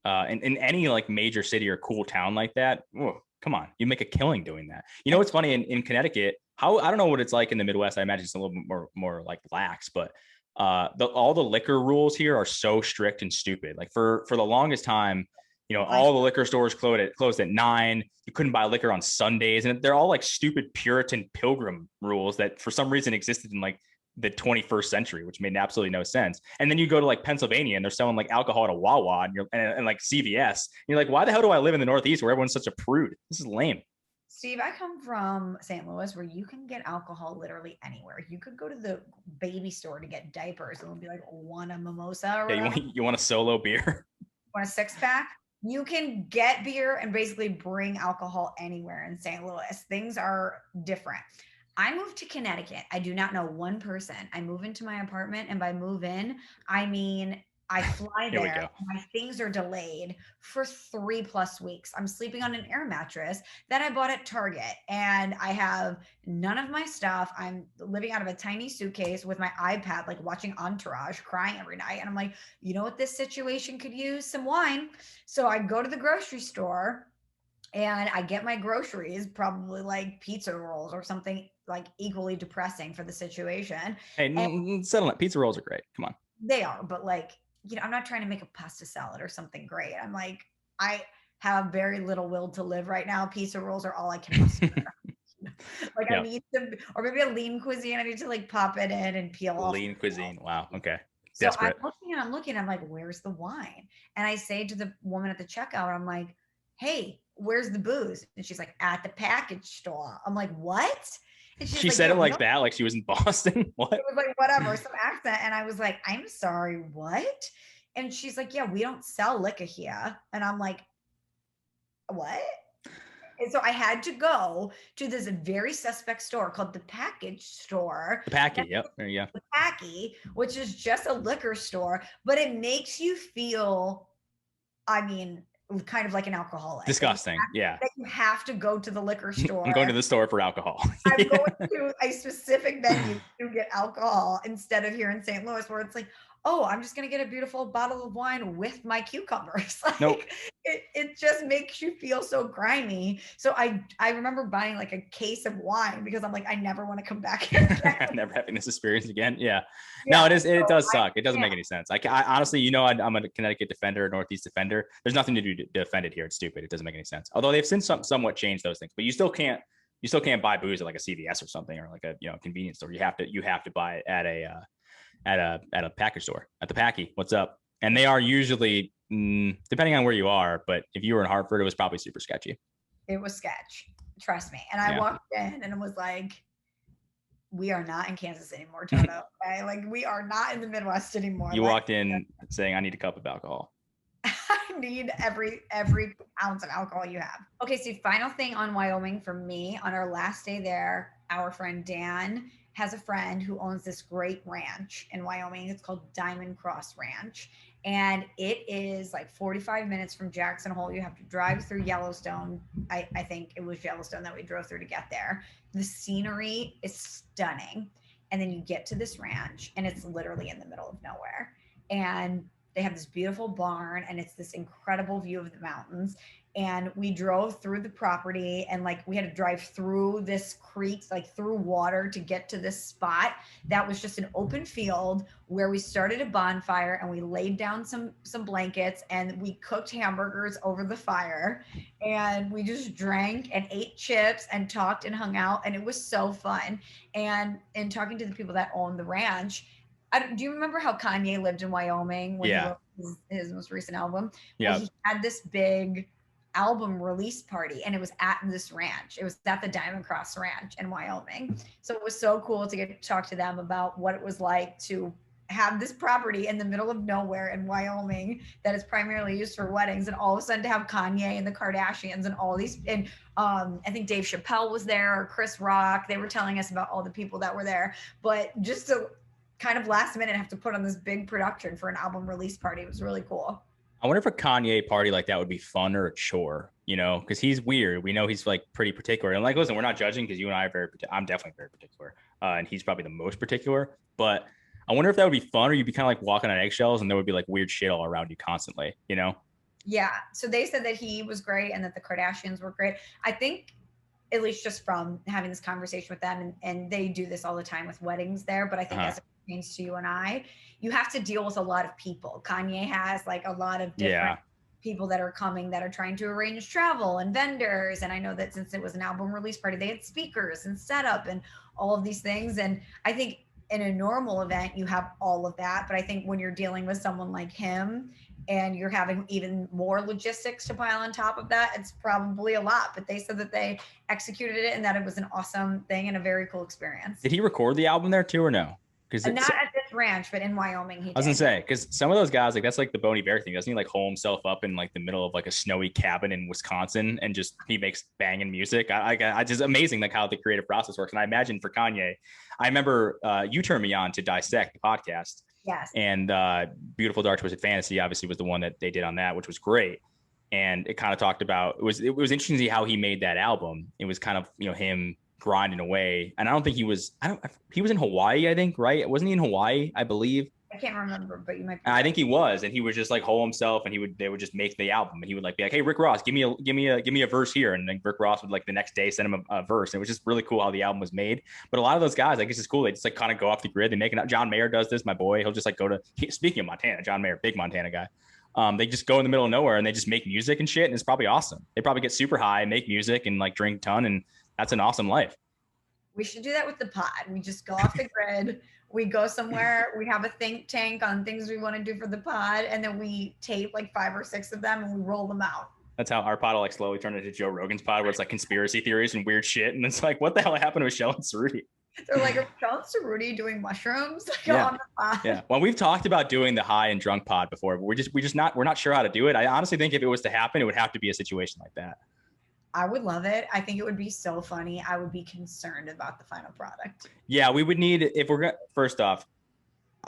in any like major city or cool town like that. Whoa, come on, you make a killing doing that. What's funny in Connecticut, I don't know what it's like in the Midwest. I imagine it's a little bit more like lax, but all the liquor rules here are so strict and stupid. Like for the longest time, all the liquor stores closed at 9. You couldn't buy liquor on Sundays, and they're all like stupid Puritan pilgrim rules that for some reason existed in like the 21st century, which made absolutely no sense. And then you go to like Pennsylvania and they're selling like alcohol at a Wawa and like CVS. And you're like, why the hell do I live in the Northeast where everyone's such a prude? This is lame. Steve, I come from St. Louis, where you can get alcohol literally anywhere. You could go to the baby store to get diapers and it'll be like, want a mimosa? Or you want a solo beer? Want a 6-pack? You can get beer and basically bring alcohol anywhere in St. Louis. Things are different. I moved to Connecticut. I do not know one person. I move into my apartment, and by move in, I mean I fly there. My things are delayed for 3+ weeks. I'm sleeping on an air mattress that I bought at Target, and I have none of my stuff. I'm living out of a tiny suitcase with my iPad, like watching Entourage, crying every night. And I'm like, you know what this situation could use? Some wine. So I go to the grocery store and I get my groceries, probably like pizza rolls or something like equally depressing for the situation. Hey, settle it. Pizza rolls are great. Come on. They are, but like, I'm not trying to make a pasta salad or something great. I'm like, I have very little will to live right now. Pizza rolls are all I can muster. Like I need to, or maybe a lean cuisine. I need to like pop it in and peel off. Lean cuisine. Wow. Okay. So desperate. I'm looking, I'm like, where's the wine? And I say to the woman at the checkout, I'm like, hey, where's the booze? And she's like, at the package store. I'm like, what? And she said it like that, like she was in Boston. What? It was like, whatever, some accent. And I was like, I'm sorry, what? And she's like, yeah, we don't sell liquor here. And I'm like, what? And so I had to go to this very suspect store called the Package Store. The Packy, yep. There you go. The Packy, which is just a liquor store, but it makes you feel, I mean, kind of like an alcoholic. Disgusting. Yeah. That you have to go to the liquor store. I'm going to the store for alcohol. I'm going to a specific venue to get alcohol instead of here in St. Louis where it's like, oh, I'm just going to get a beautiful bottle of wine with my cucumbers. Like, nope. It just makes you feel so grimy. So I remember buying like a case of wine because I'm like, I never want to come back here again. Never having this experience again. Yeah. No, it does suck. It doesn't make any sense. I honestly, I'm a Connecticut defender, Northeast defender. There's nothing to do to defend it here. It's stupid. It doesn't make any sense. Although they've since somewhat changed those things, but you still can't buy booze at like a CVS or something, or like a, convenience store. You have to buy it at a package store, at the Packy. What's up? And they are usually, depending on where you are, but if you were in Hartford, it was probably super sketchy. It was sketch. Trust me. And I walked in and it was like, we are not in Kansas anymore, Toto. Okay? Like, we are not in the Midwest anymore. You walked in saying, I need a cup of alcohol. I need every ounce of alcohol you have. Okay, so final thing on Wyoming for me, on our last day there, our friend Dan has a friend who owns this great ranch in Wyoming. It's called Diamond Cross Ranch. And it is like 45 minutes from Jackson Hole. You have to drive through Yellowstone. I think it was Yellowstone that we drove through to get there. The scenery is stunning. And then you get to this ranch and it's literally in the middle of nowhere. And they have this beautiful barn and it's this incredible view of the mountains. And we drove through the property and like we had to drive through this creek, like through water to get to this spot that was just an open field where we started a bonfire and we laid down some blankets and we cooked hamburgers over the fire and we just drank and ate chips and talked and hung out. And it was so fun. And in talking to the people that own the ranch, do you remember how Kanye lived in Wyoming when he wrote his most recent album? Yeah. Well, he had this big album release party and it was at this ranch. It was at the Diamond Cross Ranch in Wyoming. So it was so cool to get to talk to them about what it was like to have this property in the middle of nowhere in Wyoming that is primarily used for weddings, and all of a sudden to have Kanye and the Kardashians and all these, and I think Dave Chappelle was there, or Chris Rock. They were telling us about all the people that were there, but just to kind of last minute have to put on this big production for an album release party. It was really cool. I wonder if a Kanye party like that would be fun or a chore, because he's weird. We know he's like pretty particular. And like, listen, we're not judging because you and I are I'm definitely very particular. And he's probably the most particular. But I wonder if that would be fun, or you'd be kind of like walking on eggshells and there would be like weird shit all around you constantly, Yeah. So they said that he was great and that the Kardashians were great. I think, at least just from having this conversation with them, and they do this all the time with weddings there, but I think as it pertains to you and I, you have to deal with a lot of people. Kanye has like a lot of different people that are coming that are trying to arrange travel and vendors. And I know that since it was an album release party, they had speakers and setup and all of these things. And I think in a normal event, you have all of that. But I think when you're dealing with someone like him and you're having even more logistics to pile on top of that, it's probably a lot. But they said that they executed it and that it was an awesome thing and a very cool experience. Did he record the album there too, or no? Not at this ranch, but in Wyoming, he did. I was gonna say, because some of those guys, like that's like the Boney Bear thing. Doesn't he like hole himself up in like the middle of like a snowy cabin in Wisconsin and just he makes banging music? I just amazing like how the creative process works. And I imagine for Kanye, I remember you turned me on to Dissect, the podcast. Yes. And Beautiful Dark Twisted Fantasy obviously was the one that they did on that, which was great. And it kind of talked about it was interesting to see how he made that album. It was kind of him grinding away, and I don't think he was in Hawaii, I think, right? Wasn't he in Hawaii? I believe. I can't remember, but you might. I think he was, and he was just like hole himself, and they would just make the album, and he would like be like, "Hey, Rick Ross, give me a verse here," and then Rick Ross would like the next day send him a verse. And it was just really cool how the album was made. But a lot of those guys, I guess it's cool. They just like kind of go off the grid. They make it. John Mayer does this. My boy, he'll just like go to. Speaking of Montana, John Mayer, big Montana guy. They just go in the middle of nowhere and they just make music and shit, and it's probably awesome. They probably get super high, make music, and like drink a ton, and that's an awesome life. We should do that with the pod. We just go off the grid. We go somewhere. We have a think tank on things we want to do for the pod. And then we tape like 5 or 6 of them and we roll them out. That's how our pod will like slowly turn into Joe Rogan's pod, where it's like conspiracy theories and weird shit. And it's like, what the hell happened to Michelle and Ceruti? They're like, are Michelle and Ceruti doing mushrooms on the pod? Yeah. Well, we've talked about doing the high and drunk pod before, but we're not sure how to do it. I honestly think if it was to happen, it would have to be a situation like that. I would love it. I think it would be so funny. I would be concerned about the final product. Yeah, we would need, if we're going to, first off,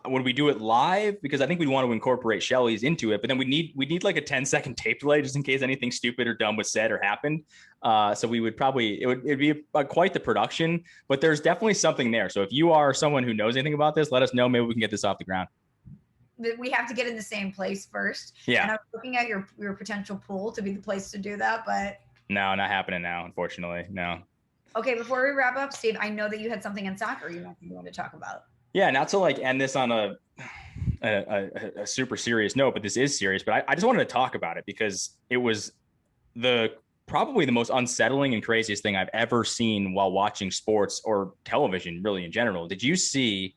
would we do it live? Because I think we'd want to incorporate Shelly's into it, but then we need like a 10-second tape delay just in case anything stupid or dumb was said or happened. So we would probably, it'd be quite the production, but there's definitely something there. So if you are someone who knows anything about this, let us know. Maybe we can get this off the ground. We have to get in the same place first. Yeah. And I'm looking at your potential pool to be the place to do that, but no, not happening now, unfortunately. No. Okay, before we wrap up, Steve, I know that you had something in soccer you want to talk about. Yeah, not to like end this on a super serious note, but this is serious. But I just wanted to talk about it because it was probably the most unsettling and craziest thing I've ever seen while watching sports or television, really in general. Did you see?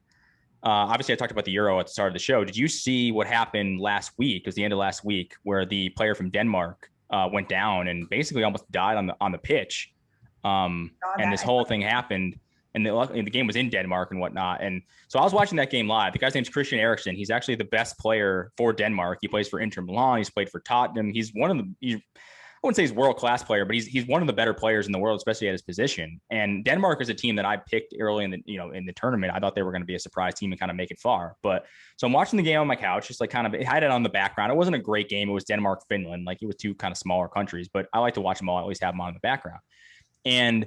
Obviously, I talked about the Euro at the start of the show. Did you see what happened last week? It was the end of last week, where the player from Denmark went down and basically almost died on the pitch. And this whole thing happened. And the game was in Denmark and whatnot. And so I was watching that game live. The guy's name's Christian Eriksen. He's actually the best player for Denmark. He plays for Inter Milan. He's played for Tottenham. He's one of the, I wouldn't say he's a world-class player, but he's one of the better players in the world, especially at his position. And Denmark is a team that I picked early in the tournament. I thought they were going to be a surprise team and kind of make it far. But so I'm watching the game on my couch, just like kind of, it had it on the background. It wasn't a great game. It was Denmark, Finland. Like it was two kind of smaller countries, but I like to watch them all. I always have them on in the background. And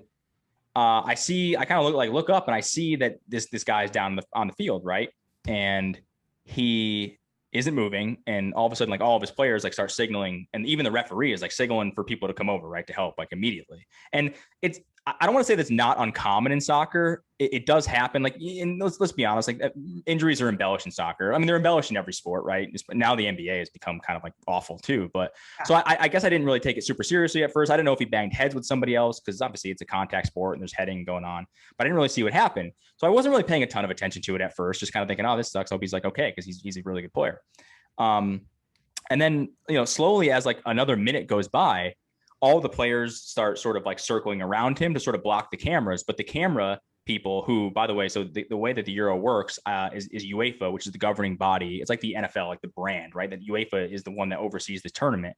I kind of look up and I see that this guy's down on the field, right? And he isn't moving. And all of a sudden, like all of his players like start signaling, and even the referee is like signaling for people to come over, right, to help like immediately. And I don't want to say that's not uncommon in soccer. It does happen. Like, and let's be honest, like injuries are embellished in soccer. I mean, they're embellished in every sport, right? Now the NBA has become kind of like awful too. But so I guess I didn't really take it super seriously at first. I didn't know if he banged heads with somebody else because obviously it's a contact sport and there's heading going on, but I didn't really see what happened. So I wasn't really paying a ton of attention to it at first, just kind of thinking, oh, this sucks. I hope he's like, okay, because he's a really good player. And then, slowly as like another minute goes by, all the players start sort of like circling around him to sort of block the cameras. But the camera people who, by the way, so the way that the Euro works is UEFA, which is the governing body. It's like the NFL, like the brand, right? That UEFA is the one that oversees the tournament.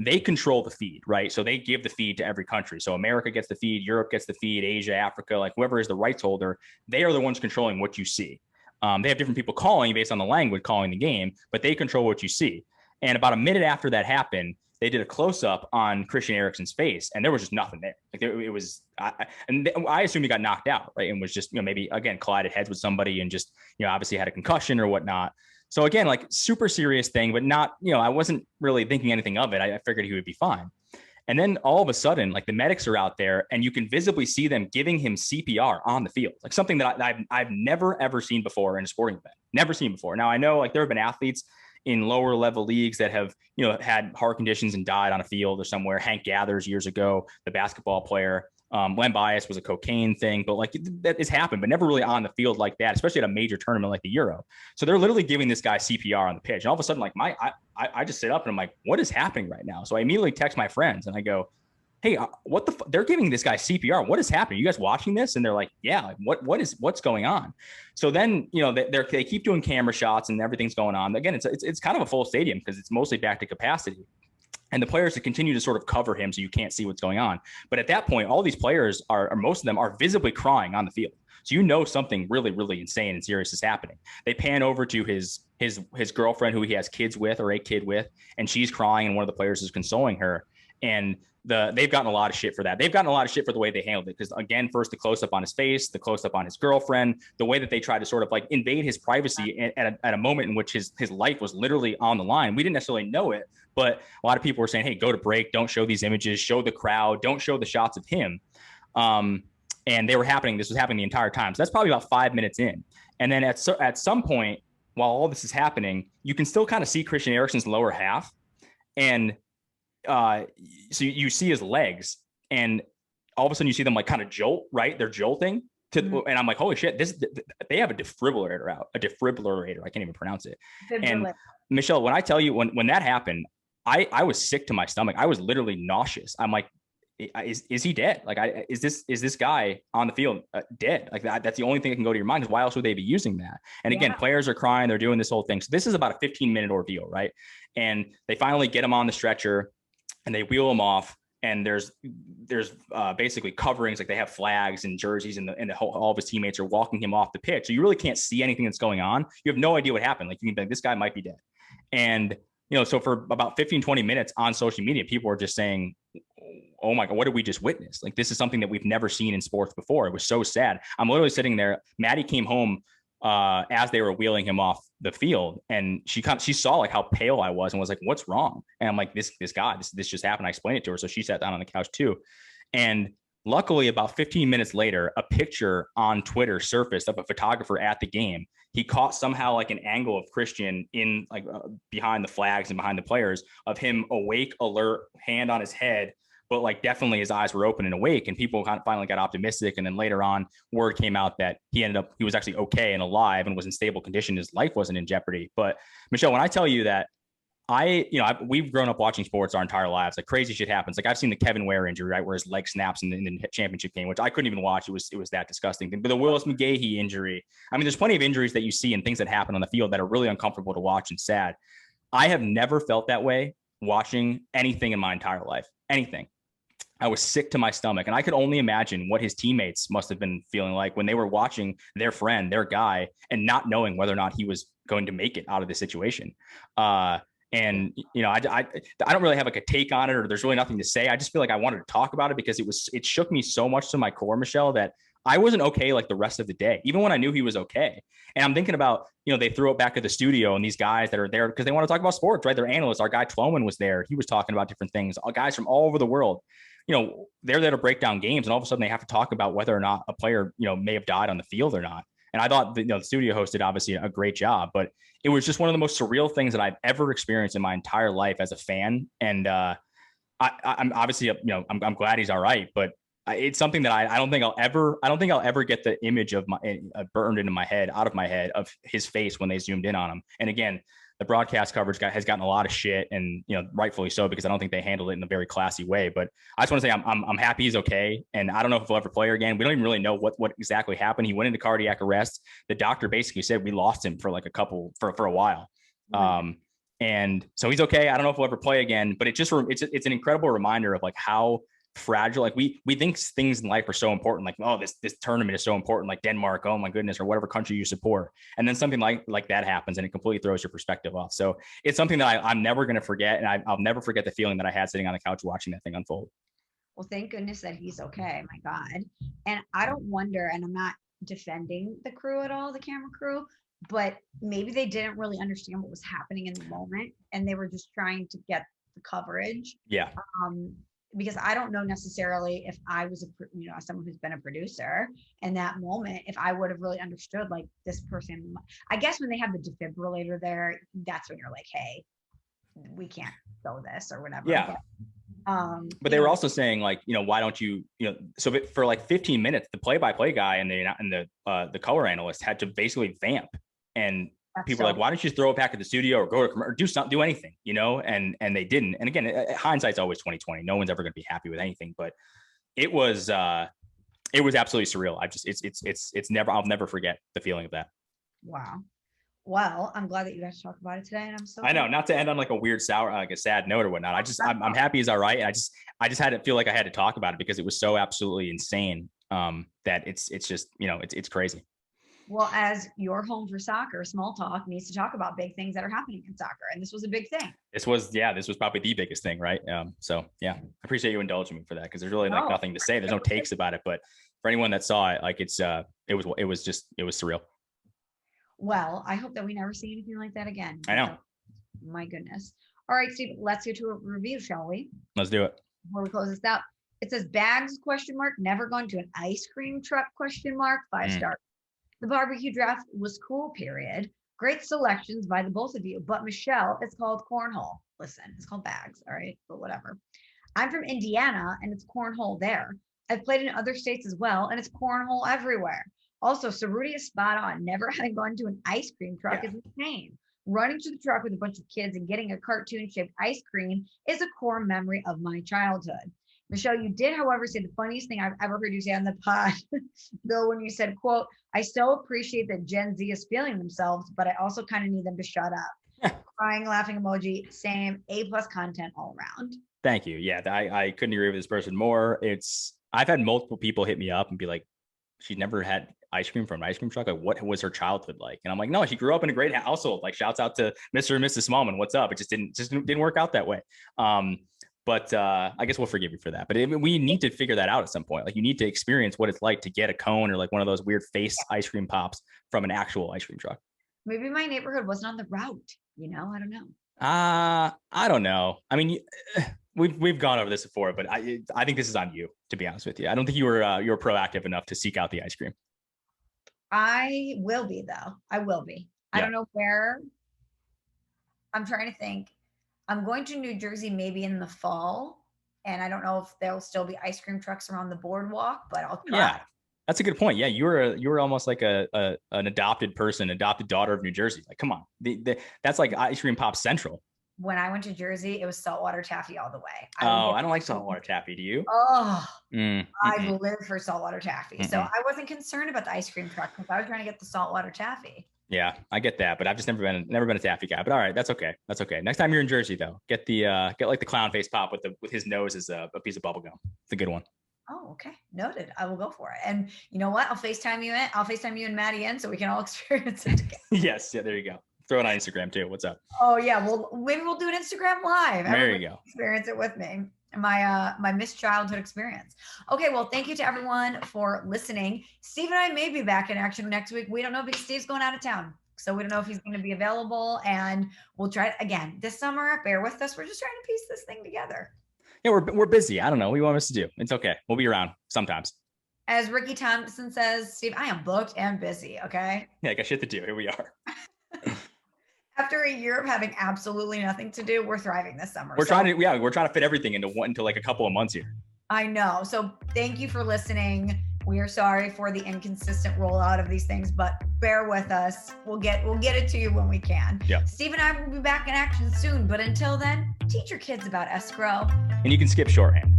They control the feed, right? So they give the feed to every country. So America gets the feed, Europe gets the feed, Asia, Africa, like whoever is the rights holder, they are the ones controlling what you see. They have different people calling based on the language calling the game, but they control what you see. And about a minute after that happened, they did a close-up on Christian Eriksen's face, and there was just nothing there. Like it was, I assume he got knocked out, right? And was just, maybe again collided heads with somebody, and just, obviously had a concussion or whatnot. So again, like super serious thing, but not, I wasn't really thinking anything of it. I figured he would be fine. And then all of a sudden, like the medics are out there, and you can visibly see them giving him CPR on the field, like something that I've never ever seen before in a sporting event. Never seen before. Now I know like there have been athletes in lower level leagues that have, had heart conditions and died on a field or somewhere. Hank Gathers years ago, the basketball player. Len Bias was a cocaine thing, but like that has happened, but never really on the field like that, especially at a major tournament like the Euro. So they're literally giving this guy CPR on the pitch. And all of a sudden, like I just sit up and I'm like, what is happening right now? So I immediately text my friends and I go, hey, what the they're giving this guy CPR. What is happening? You guys watching this? And they're like, yeah, like, what's going on? So then, they keep doing camera shots and everything's going on. Again, it's kind of a full stadium because it's mostly back to capacity. And the players continue to sort of cover him so you can't see what's going on. But at that point, all these players most of them are visibly crying on the field. So something really, really insane and serious is happening. They pan over to his girlfriend who he has kids with or a kid with, and she's crying, and one of the players is consoling her. And they've gotten a lot of shit for that. They've gotten a lot of shit for the way they handled it. Because again, first the close up on his face, the close up on his girlfriend, the way that they tried to sort of like invade his privacy at a moment in which his life was literally on the line. We didn't necessarily know it, but a lot of people were saying, hey, go to break. Don't show these images, show the crowd, don't show the shots of him. And this was happening the entire time. So that's probably about 5 minutes in. And then at some point, while all this is happening, you can still kind of see Christian Eriksen's lower half. And so you see his legs, and all of a sudden you see them like kind of jolt, right? They're jolting and I'm like, holy shit, they have a defibrillator out, a defibrillator. I can't even pronounce it. And Michelle, when I tell you, when that happened, I was sick to my stomach. I was literally nauseous. I'm like, is he dead? Like, is this guy on the field dead? Like that's the only thing that can go to your mind, because why else would they be using that? And again, players are crying, they're doing this whole thing. So this is about a 15-minute ordeal, right? And they finally get him on the stretcher and they wheel him off. and there's basically coverings, like they have flags and jerseys, and all of his teammates are walking him off the pitch. So you really can't see anything that's going on. You have no idea what happened. Like you can be like, this guy might be dead. And, so for about 15, 20 minutes on social media, people were just saying, oh my God, what did we just witness? Like, this is something that we've never seen in sports before. It was so sad. I'm literally sitting there. Maddie came home as they were wheeling him off the field, and she saw like how pale I was and was like, what's wrong? And I'm like, this guy, this just happened. I explained it to her. So she sat down on the couch too. And luckily, about 15 minutes later, a picture on Twitter surfaced of a photographer at the game. He caught somehow like an angle of Christian in like behind the flags and behind the players, of him awake, alert, hand on his head, but like definitely his eyes were open and awake. And people kind of finally got optimistic. And then later on, word came out that he was actually okay and alive and was in stable condition. His life wasn't in jeopardy. But Michelle, when I tell you that we've grown up watching sports our entire lives. Like crazy shit happens. Like I've seen the Kevin Wyoming injury, right, where his leg snaps in the championship game, which I couldn't even watch. It was that disgusting. But the Willis McGahee injury. I mean, there's plenty of injuries that you see and things that happen on the field that are really uncomfortable to watch and sad. I have never felt that way watching anything in my entire life. Anything. I was sick to my stomach, and I could only imagine what his teammates must have been feeling like when they were watching their friend, their guy, and not knowing whether or not he was going to make it out of the situation. And, I don't really have like a take on it, or there's really nothing to say. I just feel like I wanted to talk about it because it shook me so much to my core, Michelle, that I wasn't okay like the rest of the day, even when I knew he was okay. And I'm thinking about, they threw it back at the studio, and these guys that are there because they want to talk about sports, right? They're analysts. Our guy Tloman was there. He was talking about different things. Guys from all over the world, they're there to break down games, and all of a sudden they have to talk about whether or not a player, may have died on the field or not. And I thought the studio host did obviously a great job, but it was just one of the most surreal things that I've ever experienced in my entire life as a fan. And I'm obviously, I'm glad he's all right, but it's something that I don't think I'll ever get the image of burned into my head, out of my head, of his face when they zoomed in on him. And again, the broadcast coverage has gotten a lot of shit, and rightfully so, because I don't think they handled it in a very classy way. But I just want to say I'm happy he's okay, and I don't know if he'll ever play again. We don't even really know what exactly happened. He went into cardiac arrest. The doctor basically said we lost him for like for a while, and so he's okay. I don't know if he'll ever play again, but it's an incredible reminder of like how fragile, like we think things in life are so important, like, oh, this tournament is so important, like Denmark, oh my goodness, or whatever country you support, and then something like that happens and it completely throws your perspective off. So it's something that I'm never going to forget, and I'll never forget the feeling that I had sitting on the couch watching that thing unfold. Well, thank goodness that he's okay. My God. And I don't wonder, and I'm not defending the crew at all, the camera crew, but maybe they didn't really understand what was happening in the moment, and they were just trying to get the coverage. Yeah. Because I don't know necessarily if I was someone who's been a producer in that moment, if I would have really understood like this person. I guess when they have the defibrillator there, that's when you're like, hey, we can't show this or whatever. Yeah. But they were also saying like, why don't you, so for like 15 minutes, the play-by-play guy and the color analyst had to basically vamp, and people are like, why don't you just throw it back at the studio or go to or do something, do anything, and they didn't. And again, hindsight's always 2020. No one's ever going to be happy with anything, but it was absolutely surreal. I'll never forget the feeling of that. Wow. Well, I'm glad that you guys talk about it today, and I know, not to end on like a weird like a sad note or whatnot. I'm happy he's all right. And I just had to feel like I had to talk about it because it was so absolutely insane that it's just, it's crazy. Well, as your home for soccer, Small Talk needs to talk about big things that are happening in soccer. And this was a big thing. This was probably the biggest thing, right? So yeah, I appreciate you indulging me for that, because there's really like nothing to say. There's no takes about it, but for anyone that saw it, like it was surreal. Well, I hope that we never see anything like that again. I know. My goodness. All right, Steve, let's get to a review, shall we? Let's do it. Before we close this out, it says bags, ? Never gone to an ice cream truck, ? 5 stars. The barbecue draft was cool, period. Great selections by the both of you. But Michelle, it's called cornhole. Listen, it's called bags, all right? But whatever. I'm from Indiana, and it's cornhole there. I've played in other states as well, and it's cornhole everywhere. Also, Ceruti is spot on. Never having gone to an ice cream truck is insane. Running to the truck with a bunch of kids and getting a cartoon-shaped ice cream is a core memory of my childhood. Michelle, you did, however, say the funniest thing I've ever heard you say on the pod, though, when you said, quote, I so appreciate that Gen Z is feeling themselves, but I also kind of need them to shut up. Crying, laughing emoji, same, A+ content all around. Thank you. Yeah, I couldn't agree with this person more. I've had multiple people hit me up and be like, she never had ice cream from an ice cream truck. Like, what was her childhood like? And I'm like, no, she grew up in a great household. Like, shouts out to Mr. and Mrs. Smallman. What's up? It just didn't work out that way. But I guess we'll forgive you for that. But we need to figure that out at some point. Like, you need to experience what it's like to get a cone or like one of those weird face ice cream pops from an actual ice cream truck. Maybe my neighborhood wasn't on the route. I don't know. I don't know. I mean, we've gone over this before, but I think this is on you, to be honest with you. I don't think you were proactive enough to seek out the ice cream. I will be, though. I will be. Yeah. I don't know where. I'm trying to think. I'm going to New Jersey maybe in the fall, and I don't know if there'll still be ice cream trucks around the boardwalk, but I'll try. Yeah, that's a good point. Yeah, you were almost like an adopted daughter of New Jersey. Like, come on, that's like ice cream pop central. When I went to Jersey, it was saltwater taffy all the way. I don't like saltwater taffy. Do you? Oh, I live for saltwater taffy. So I wasn't concerned about the ice cream truck because I was trying to get the saltwater taffy. Yeah, I get that, but I've just never been a taffy guy. But all right, that's okay. That's okay. Next time you're in Jersey, though, get like the clown face pop with his nose as a piece of bubble gum. It's a good one. Oh, okay. Noted. I will go for it. And you know what? I'll FaceTime you and Maddie in so we can all experience it together. Yes. Yeah. There you go. Throw it on Instagram too. What's up? Oh yeah. Well, maybe we'll do an Instagram live. There you go. Experience it with me. My missed childhood experience. Okay. Well, thank you to everyone for listening. Steve and I may be back in action next week. We don't know because Steve's going out of town. So we don't know if he's going to be available, and we'll try it again this summer. Bear with us. We're just trying to piece this thing together. Yeah, we're busy. I don't know what you want us to do. It's okay. We'll be around sometimes. As Ricky Thompson says, Steve, I am booked and busy. Okay. Yeah, I got shit to do. Here we are. After a year of having absolutely nothing to do, we're thriving this summer. We're trying to fit everything into like a couple of months here. I know. So thank you for listening. We are sorry for the inconsistent rollout of these things, but bear with us. We'll get it to you when we can. Yeah. Steve and I will be back in action soon, but until then, teach your kids about escrow. And you can skip shorthand.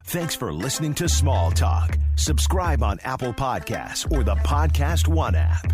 Thanks for listening to Small Talk. Subscribe on Apple Podcasts or the Podcast One app.